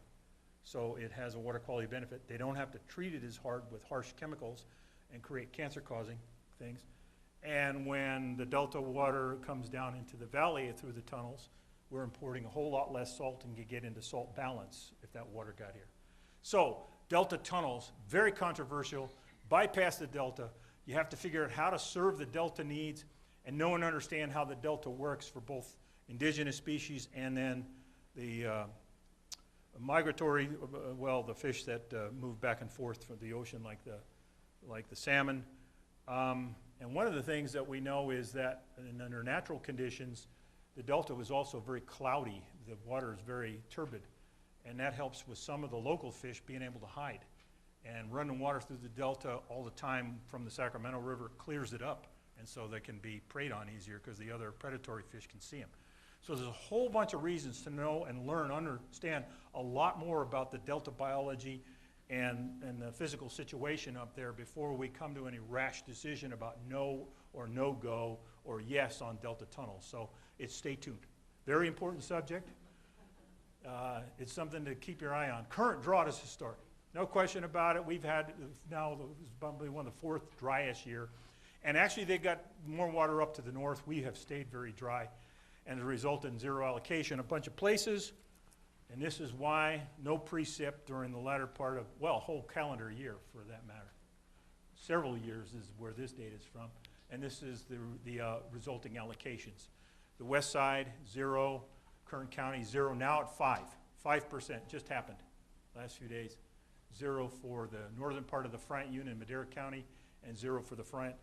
so it has a water quality benefit. They don't have to treat it as hard with harsh chemicals and create cancer-causing things. And when the Delta water comes down into the valley through the tunnels, we're importing a whole lot less salt and can get into salt balance if that water got here. So Delta tunnels, very controversial. Bypass the Delta. You have to figure out how to serve the Delta needs and know and understand how the Delta works for both indigenous species and then the migratory, the fish that move back and forth from the ocean like the salmon. And one of the things that we know is that under natural conditions, the Delta was also very cloudy. The water is very turbid, and that helps with some of the local fish being able to hide. And running water through the Delta all the time from the Sacramento River clears it up, and so they can be preyed on easier because the other predatory fish can see them. So there's a whole bunch of reasons to know and learn, understand a lot more about the Delta biology and the physical situation up there before we come to any rash decision about no or no-go or yes on Delta tunnels. So stay tuned. Very important subject. It's something to keep your eye on. Current drought is historic. No question about it. We've had now, this is probably one of the fourth driest year. And actually they got more water up to the north. We have stayed very dry, and it resulted in zero allocation a bunch of places. And this is why no precip during the latter part of, well, whole calendar year for that matter. several years is where this data is from, and this is the resulting allocations. The west side, 0, Kern County, 0, now at 5%, just happened last few days. 0 for the northern part of the Front Union in Madera County, and 0 for the Front,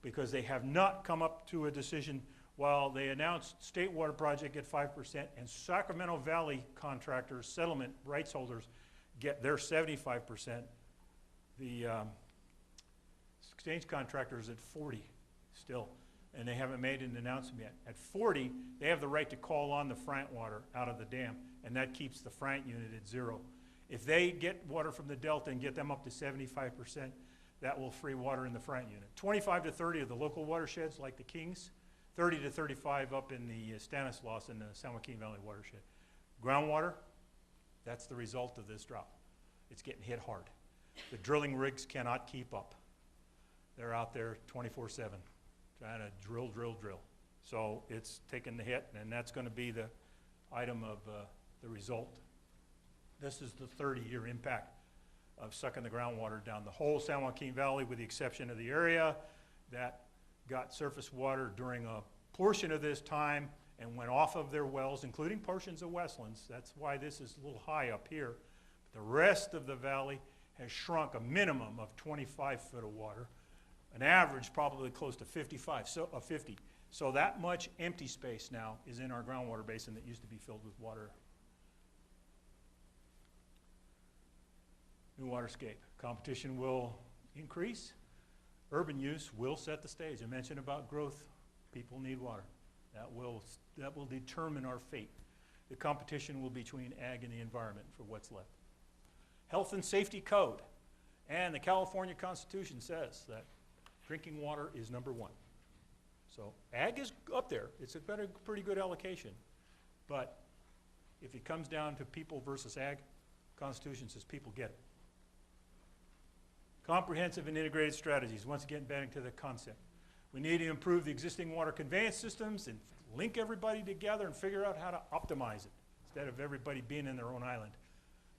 because they have not come up to a decision. While they announced state water project at 5%, and Sacramento Valley contractors, settlement rights holders, get their 75%, the exchange contractors at 40 still, and they haven't made an announcement yet. At 40, they have the right to call on the Frant water out of the dam, and that keeps the Frant unit at 0. If they get water from the Delta and get them up to 75%, that will free water in the Frant unit. 25 to 30 of the local watersheds, like the Kings, 30 to 35 up in the Stanislaus and the San Joaquin Valley watershed. Groundwater, that's the result of this drought. It's getting hit hard. The drilling rigs cannot keep up. They're out there 24/7 trying to drill. So it's taking the hit, and that's going to be the item of the result. This is the 30-year impact of sucking the groundwater down the whole San Joaquin Valley, with the exception of the area that got surface water during a portion of this time and went off of their wells, including portions of Westlands. That's why this is a little high up here. But the rest of the valley has shrunk a minimum of 25 foot of water, an average probably close to 50. So that much empty space now is in our groundwater basin that used to be filled with water. New waterscape. Competition will increase. Urban use will set the stage. I mentioned about growth. People need water. That will determine our fate. The competition will be between ag and the environment for what's left. Health and safety code. And the California Constitution says that drinking water is #1. So ag is up there. It's been a pretty good allocation. But if it comes down to people versus ag, Constitution says people get it. Comprehensive and integrated strategies, once again back to the concept. We need to improve the existing water conveyance systems and link everybody together and figure out how to optimize it instead of everybody being in their own island.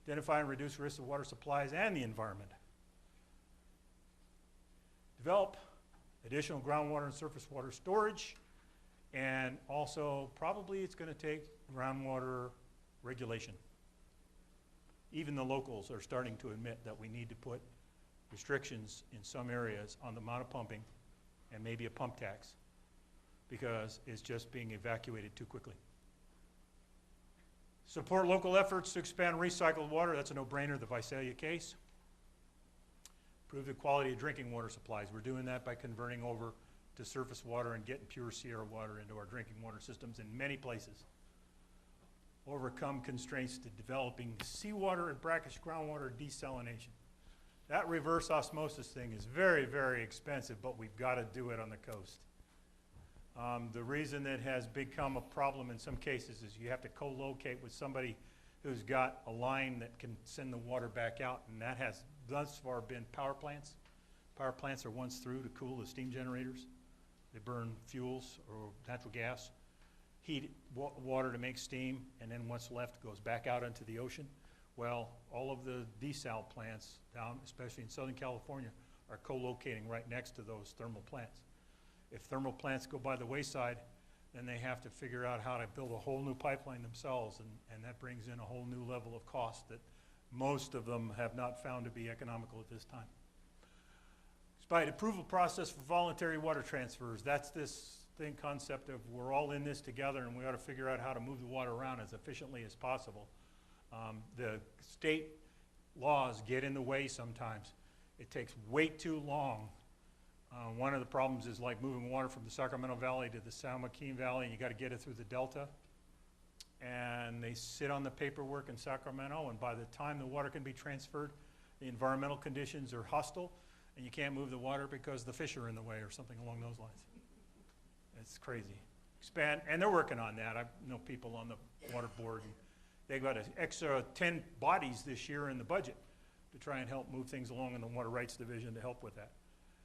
Identify and reduce risks of water supplies and the environment. Develop additional groundwater and surface water storage, and also probably it's going to take groundwater regulation. Even the locals are starting to admit that we need to put restrictions in some areas on the amount of pumping and maybe a pump tax, because it's just being evacuated too quickly. Support local efforts to expand recycled water. That's a no-brainer, the Visalia case. Improve the quality of drinking water supplies. We're doing that by converting over to surface water and getting pure Sierra water into our drinking water systems in many places. Overcome constraints to developing seawater and brackish groundwater desalination. That reverse osmosis thing is very, very expensive, but we've got to do it on the coast. The reason it has become a problem in some cases is you have to co-locate with somebody who's got a line that can send the water back out, and that has thus far been power plants. Power plants are once through to cool the steam generators. They burn fuels or natural gas, heat water to make steam, and then what's left goes back out into the ocean. Well, all of the desal plants down, especially in Southern California, are co-locating right next to those thermal plants. If thermal plants go by the wayside, then they have to figure out how to build a whole new pipeline themselves, and that brings in a whole new level of cost that most of them have not found to be economical at this time. Despite approval process for voluntary water transfers, that's this concept of we're all in this together and we ought to figure out how to move the water around as efficiently as possible. The state laws get in the way sometimes. It takes way too long. One of the problems is like moving water from the Sacramento Valley to the San Joaquin Valley, and you got to get it through the Delta. And they sit on the paperwork in Sacramento, and by the time the water can be transferred, the environmental conditions are hostile, and you can't move the water because the fish are in the way or something along those lines. It's crazy. Expand, and they're working on that. I know people on the water board, and they've got an extra 10 bodies this year in the budget to try and help move things along in the Water Rights Division to help with that.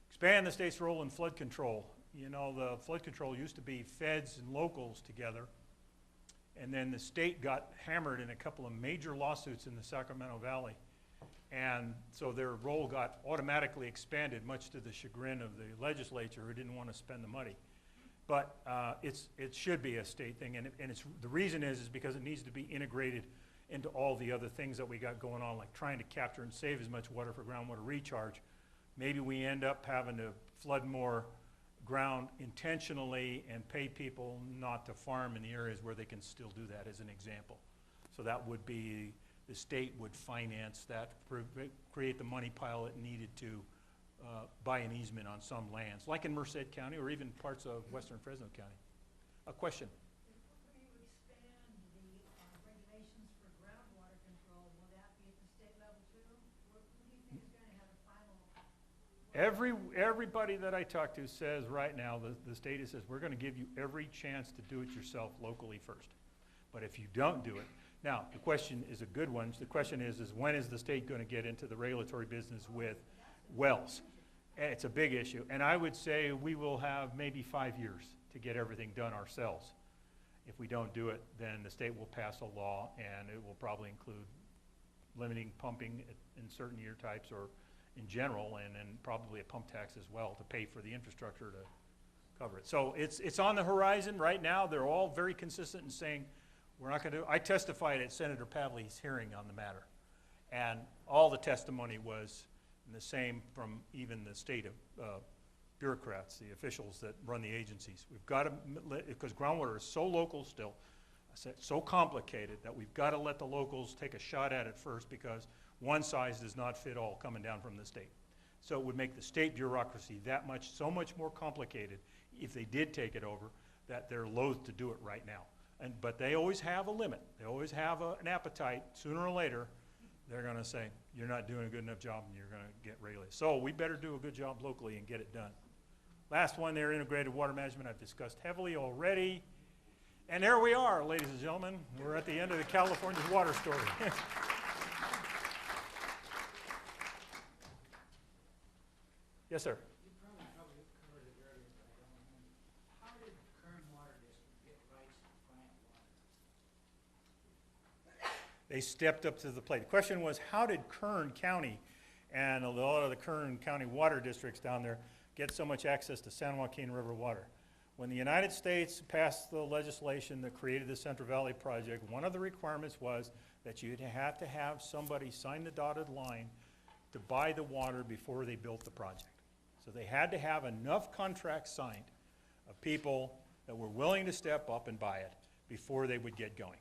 Expand the state's role in flood control. You know, the flood control used to be feds and locals together, and then the state got hammered in a couple of major lawsuits in the Sacramento Valley, And so their role got automatically expanded, much to the chagrin of the legislature who didn't want to spend the money. But it should be a state thing, and the reason is because it needs to be integrated into all the other things that we got going on, like trying to capture and save as much water for groundwater recharge. Maybe we end up having to flood more ground intentionally and pay people not to farm in the areas where they can still do that, as an example. So that would be, the state would finance that, create the money pile it needed to buy an easement on some lands, like in Merced County or even parts of western Fresno County. A question? If we're going to expand the regulations for groundwater control, will that be at the state level too? Who do you think is going to have a final? Everybody that I talk to says right now, the state says, we're going to give you every chance to do it yourself locally first. But if you don't do it, now the question is a good one. The question is when is the state going to get into the regulatory business with wells? It's a big issue. And I would say we will have maybe 5 years to get everything done ourselves. If we don't do it, then the state will pass a law, and it will probably include limiting pumping in certain year types or in general, and then probably a pump tax as well to pay for the infrastructure to cover it. So it's on the horizon right now. They're all very consistent in saying we're not going to. I testified at Senator Pavley's hearing on the matter, and all the testimony was the same from even the state bureaucrats, the officials that run the agencies. We've got to, because groundwater is so local still, I said, so complicated that we've got to let the locals take a shot at it first, because one size does not fit all coming down from the state. So it would make the state bureaucracy so much more complicated if they did take it over, that they're loath to do it right now. But they always have a limit. They always have an appetite. Sooner or later, they're going to say, you're not doing a good enough job and you're going to get regulated. So we better do a good job locally and get it done. Last one there, integrated water management, I've discussed heavily already. And there we are, ladies and gentlemen. We're at the end of the California's water story. Yes, sir. You probably covered it earlier, but I don't remember. How did Kern Water District get rights to Bryant Water? They stepped up to the plate. The question was, how did Kern County and a lot of the Kern County water districts down there get so much access to San Joaquin River water? When the United States passed the legislation that created the Central Valley Project, one of the requirements was that you'd have to have somebody sign the dotted line to buy the water before they built the project. So they had to have enough contracts signed of people that were willing to step up and buy it before they would get going.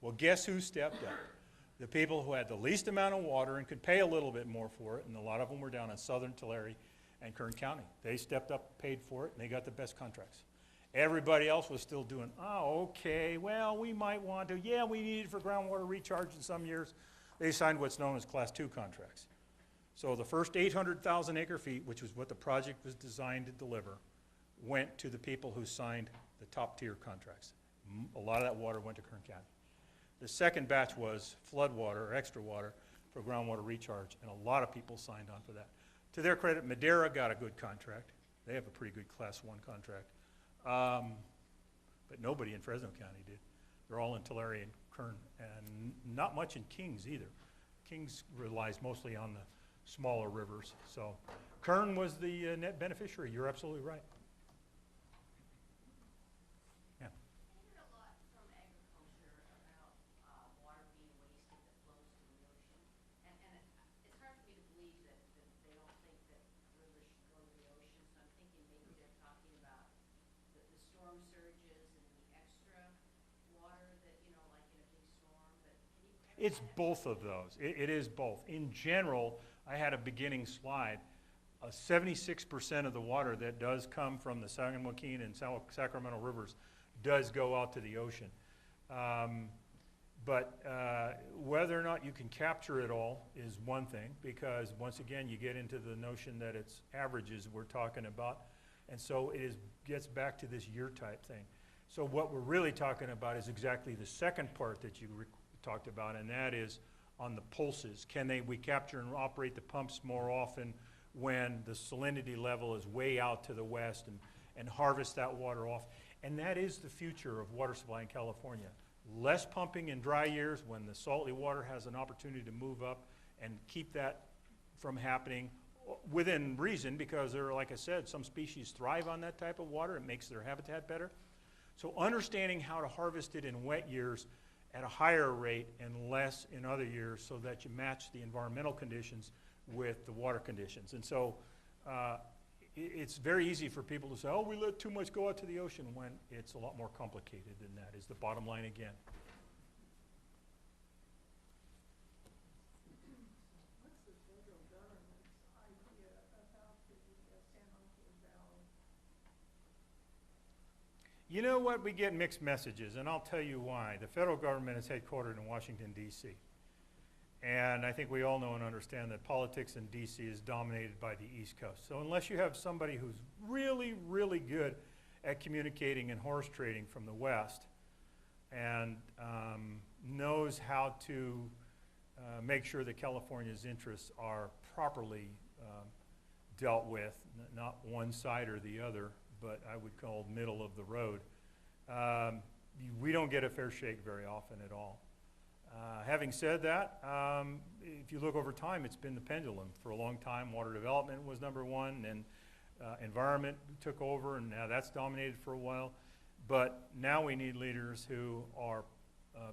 Well, guess who stepped up? The people who had the least amount of water and could pay a little bit more for it, and a lot of them were down in southern Tulare and Kern County. They stepped up, paid for it, and they got the best contracts. Everybody else was still doing, oh, okay, well, we might want to. Yeah, we need it for groundwater recharge in some years. They signed what's known as Class 2 contracts. So the first 800,000 acre feet, which was what the project was designed to deliver, went to the people who signed the top tier contracts. A lot of that water went to Kern County. The second batch was flood water or extra water for groundwater recharge, and a lot of people signed on for that. To their credit, Madera got a good contract. They have a pretty good Class 1 contract. But nobody in Fresno County did. They're all in Tulare and Kern, and not much in Kings either. Kings relies mostly on the smaller rivers. So Kern was the net beneficiary. You're absolutely right. Yeah. I hear a lot from agriculture about water being wasted that flows to the ocean. And it's hard for me to believe that they don't think that rivers should go to the ocean. So I'm thinking maybe they're talking about the storm surges and the extra water that, you know, like in a big storm. But can you clarify It's that? both of those. It is both. In general, I had a beginning slide. 76% of the water that does come from the San Joaquin and Sacramento rivers does go out to the ocean. But whether or not you can capture it all is one thing, because once again, you get into the notion that it's averages we're talking about. And so it gets back to this year type thing. So what we're really talking about is exactly the second part that you talked about, and that is on the pulses. Can we capture and operate the pumps more often when the salinity level is way out to the west, and harvest that water off? And that is the future of water supply in California. Less pumping in dry years when the salty water has an opportunity to move up and keep that from happening within reason, because there are, like I said, some species thrive on that type of water. It makes their habitat better. So understanding how to harvest it in wet years at a higher rate and less in other years so that you match the environmental conditions with the water conditions. And so it's very easy for people to say, oh, we let too much go out to the ocean, when it's a lot more complicated than that, is the bottom line again. What's the federal government's idea about the San Joaquin Valley? You know what? We get mixed messages, and I'll tell you why. The federal government is headquartered in Washington, D.C. And I think we all know and understand that politics in D.C. is dominated by the East Coast. So unless you have somebody who's really, really good at communicating and horse trading from the West and knows how to make sure that California's interests are properly dealt with, not one side or the other, but I would call middle of the road, we don't get a fair shake very often at all. Having said that, if you look over time, it's been the pendulum. For a long time, water development was number one, and environment took over, and now that's dominated for a while. But now we need leaders who are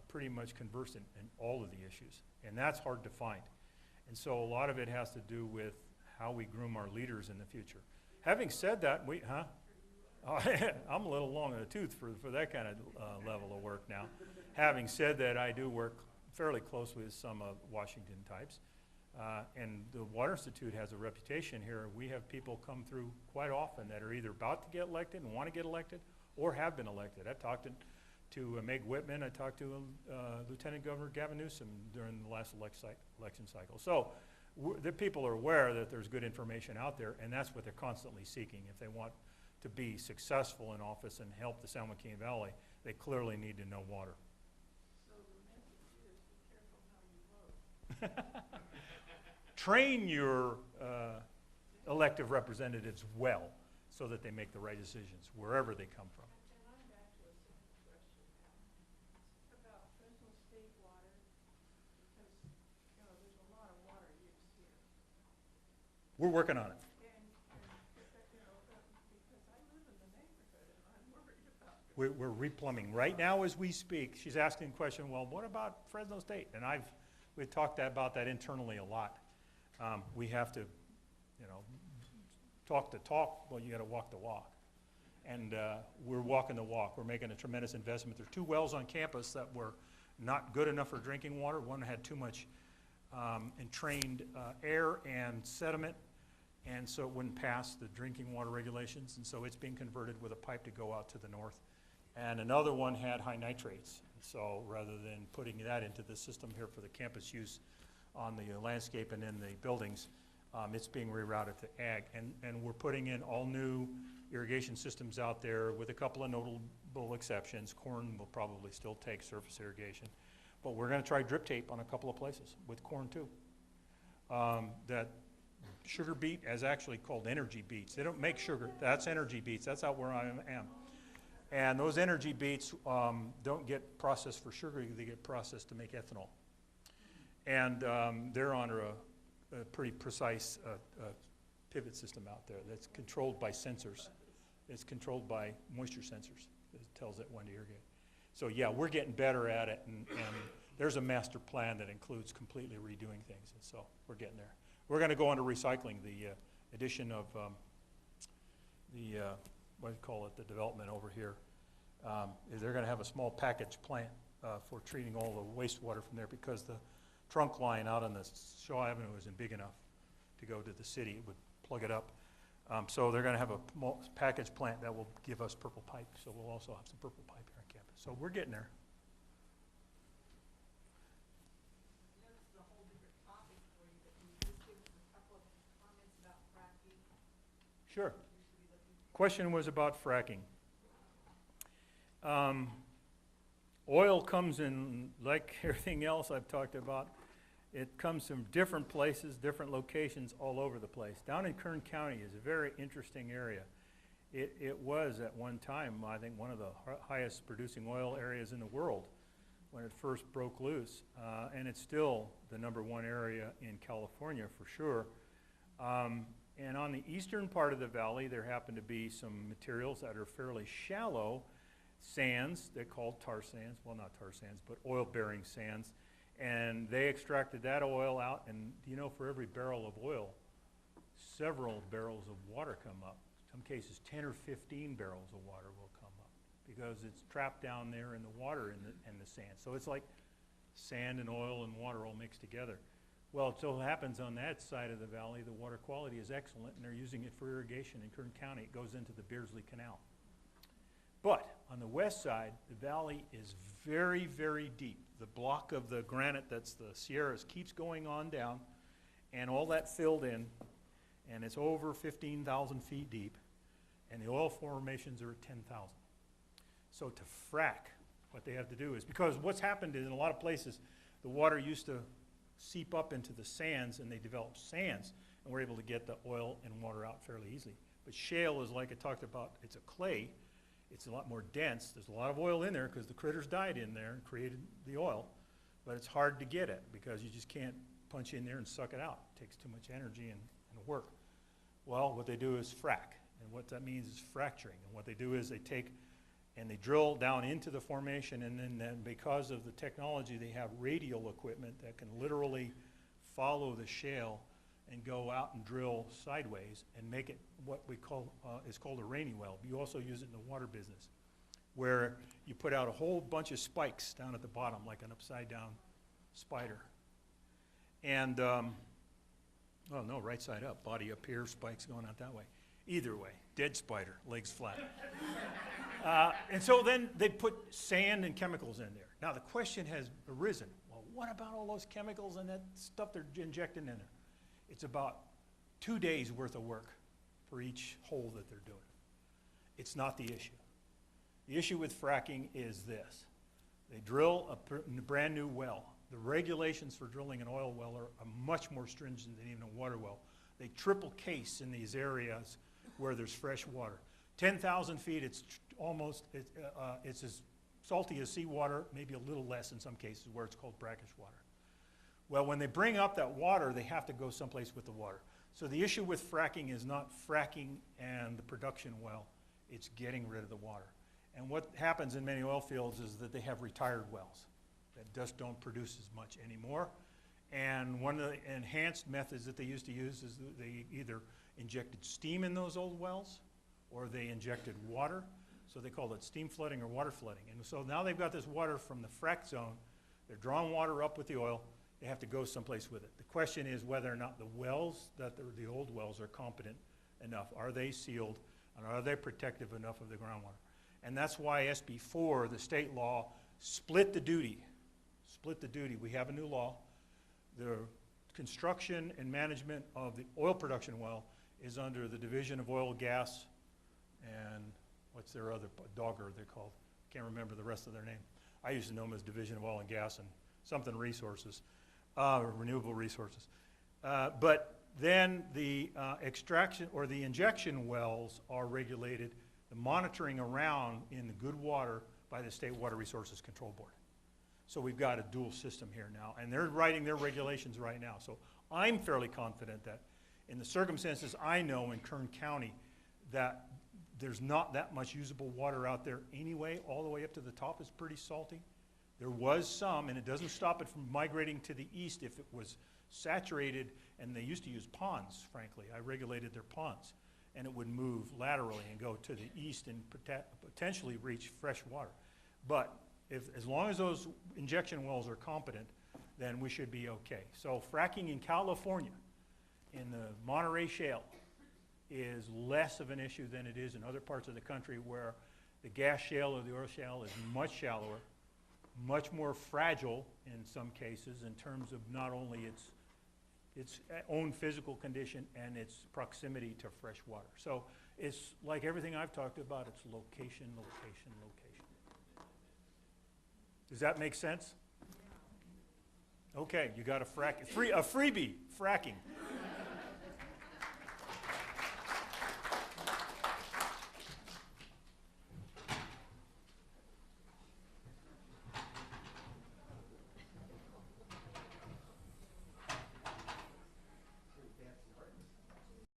pretty much conversant in all of the issues, and that's hard to find. And so a lot of it has to do with how we groom our leaders in the future. Having said that, I'm a little long in the tooth for that kind of level of work now. Having said that, I do work fairly closely with some of Washington types. And the Water Institute has a reputation here. We have people come through quite often that are either about to get elected and want to get elected or have been elected. I talked to Meg Whitman. I talked to Lieutenant Governor Gavin Newsom during the last election cycle. So the people are aware that there's good information out there, and that's what they're constantly seeking. If they want to be successful in office and help the San Joaquin Valley, they clearly need to know water. So the message is, be careful how you vote. Train your elective representatives well so that they make the right decisions wherever they come from. And I'm back to a simple question now. It's about Fresno State water, because, you know, there's a lot of water use here. We're working on it. And you know, because I live in the neighborhood and I'm worried about it. We're replumbing right now as we speak. She's asking the question, well, what about Fresno State? And we've talked about that internally a lot. We have to, you know, talk the talk, well, you got to walk the walk. And we're walking the walk. We're making a tremendous investment. There are 2 wells on campus that were not good enough for drinking water. One had too much entrained air and sediment, and so it wouldn't pass the drinking water regulations, and so it's being converted with a pipe to go out to the north. And another one had high nitrates. So rather than putting that into the system here for the campus use on the landscape and in the buildings, it's being rerouted to ag. And we're putting in all new irrigation systems out there with a couple of notable exceptions. Corn will probably still take surface irrigation. But we're going to try drip tape on a couple of places with corn too. That sugar beet is actually called energy beets. They don't make sugar. That's energy beets. That's out where I am. And those energy beets don't get processed for sugar. They get processed to make ethanol. And they're under a pretty precise pivot system out there that's controlled by sensors. It's controlled by moisture sensors. It tells it when to irrigate. So yeah, we're getting better at it, and there's a master plan that includes completely redoing things, and so we're getting there. We're going to go into recycling. The addition of what do you call it, the development over here. They're going to have a small package plant for treating all the wastewater from there, because the trunk line out on the Shaw Avenue isn't big enough to go to the city. It would plug it up. So they're going to have a package plant that will give us purple pipe. So we'll also have some purple pipe here on campus. So we're getting there. I know this is a whole different topic for you, but can you just give us a couple of comments about fracking? Sure. We should be looking for. Question was about fracking. Oil comes in, like everything else I've talked about, it comes from different places, different locations all over the place. Down in Kern County is a very interesting area. It was at one time, I think, one of the highest producing oil areas in the world. when it first broke loose, and it's still the #1 area in California for sure. And on the eastern part of the valley, there happen to be some materials that are fairly shallow, sands, they're called tar sands, well, not tar sands, but oil-bearing sands, and they extracted that oil out, and you know, for every barrel of oil, several barrels of water come up. In some cases, 10 or 15 barrels of water will come up because it's trapped down there in the water in the sand. So it's like sand and oil and water all mixed together. Well, it so happens on that side of the valley, the water quality is excellent, and they're using it for irrigation in Kern County. It goes into the Beardsley Canal. But on the west side, the valley is very, very deep. The block of the granite that's the Sierras keeps going on down, and all that filled in, and it's over 15,000 feet deep, and the oil formations are at 10,000. So to frack, what they have to do is, because what's happened is in a lot of places, the water used to seep up into the sands, and they developed sands, and we're able to get the oil and water out fairly easily. But shale is like I talked about, it's a clay. It's a lot more dense. There's a lot of oil in there because the critters died in there and created the oil, but it's hard to get it because you just can't punch in there and suck it out. It takes too much energy and work. Well, what they do is frack, and what that means is fracturing. And what they do is they take and they drill down into the formation, and then because of the technology, they have radial equipment that can literally follow the shale and go out and drill sideways and make it what we call, is called a rainy well. You also use it in the water business, where you put out a whole bunch of spikes down at the bottom, like an upside down spider. And, oh no, right side up, body up here, spikes going out that way. Either way, dead spider, legs flat. And so then they put sand and chemicals in there. Now the question has arisen, well, what about all those chemicals and that stuff they're injecting in there? It's about 2 days worth of work for each hole that they're doing. It's not the issue. The issue with fracking is this. They drill a brand new well. The regulations for drilling an oil well are much more stringent than even a water well. They triple case in these areas where there's fresh water. 10,000 feet, it's as salty as seawater, maybe a little less in some cases where it's called brackish water. Well, when they bring up that water, they have to go someplace with the water. So the issue with fracking is not fracking and the production well, it's getting rid of the water. And what happens in many oil fields is that they have retired wells that just don't produce as much anymore. And one of the enhanced methods that they used to use is that they either injected steam in those old wells or they injected water. So they called it steam flooding or water flooding. And so now they've got this water from the frack zone. They're drawing water up with the oil. They have to go someplace with it. The question is whether or not the wells, the old wells, are competent enough. Are they sealed, and are they protective enough of the groundwater? And that's why SB 4, the state law, split the duty. Split the duty. We have a new law. The construction and management of the oil production well is under the Division of Oil, Gas, and what's their other dogger they're called? Can't remember the rest of their name. I used to know them as Division of Oil and Gas and something resources. Renewable resources. But then the extraction or the injection wells are regulated, the monitoring around in the good water by the State Water Resources Control Board. So we've got a dual system here now, and they're writing their regulations right now. So I'm fairly confident that in the circumstances I know in Kern County that there's not that much usable water out there anyway. All the way up to the top is pretty salty. There was some, and it doesn't stop it from migrating to the east if it was saturated, and they used to use ponds, frankly. I regulated their ponds, and it would move laterally and go to the east and potentially reach fresh water. But as long as those injection wells are competent, then we should be okay. So fracking in California, in the Monterey Shale, is less of an issue than it is in other parts of the country where the gas shale or the oil shale is much shallower, much more fragile in some cases in terms of not only its own physical condition and its proximity to fresh water. So it's like everything I've talked about, it's location, location, location. Does that make sense? Okay, you got a freebie, fracking.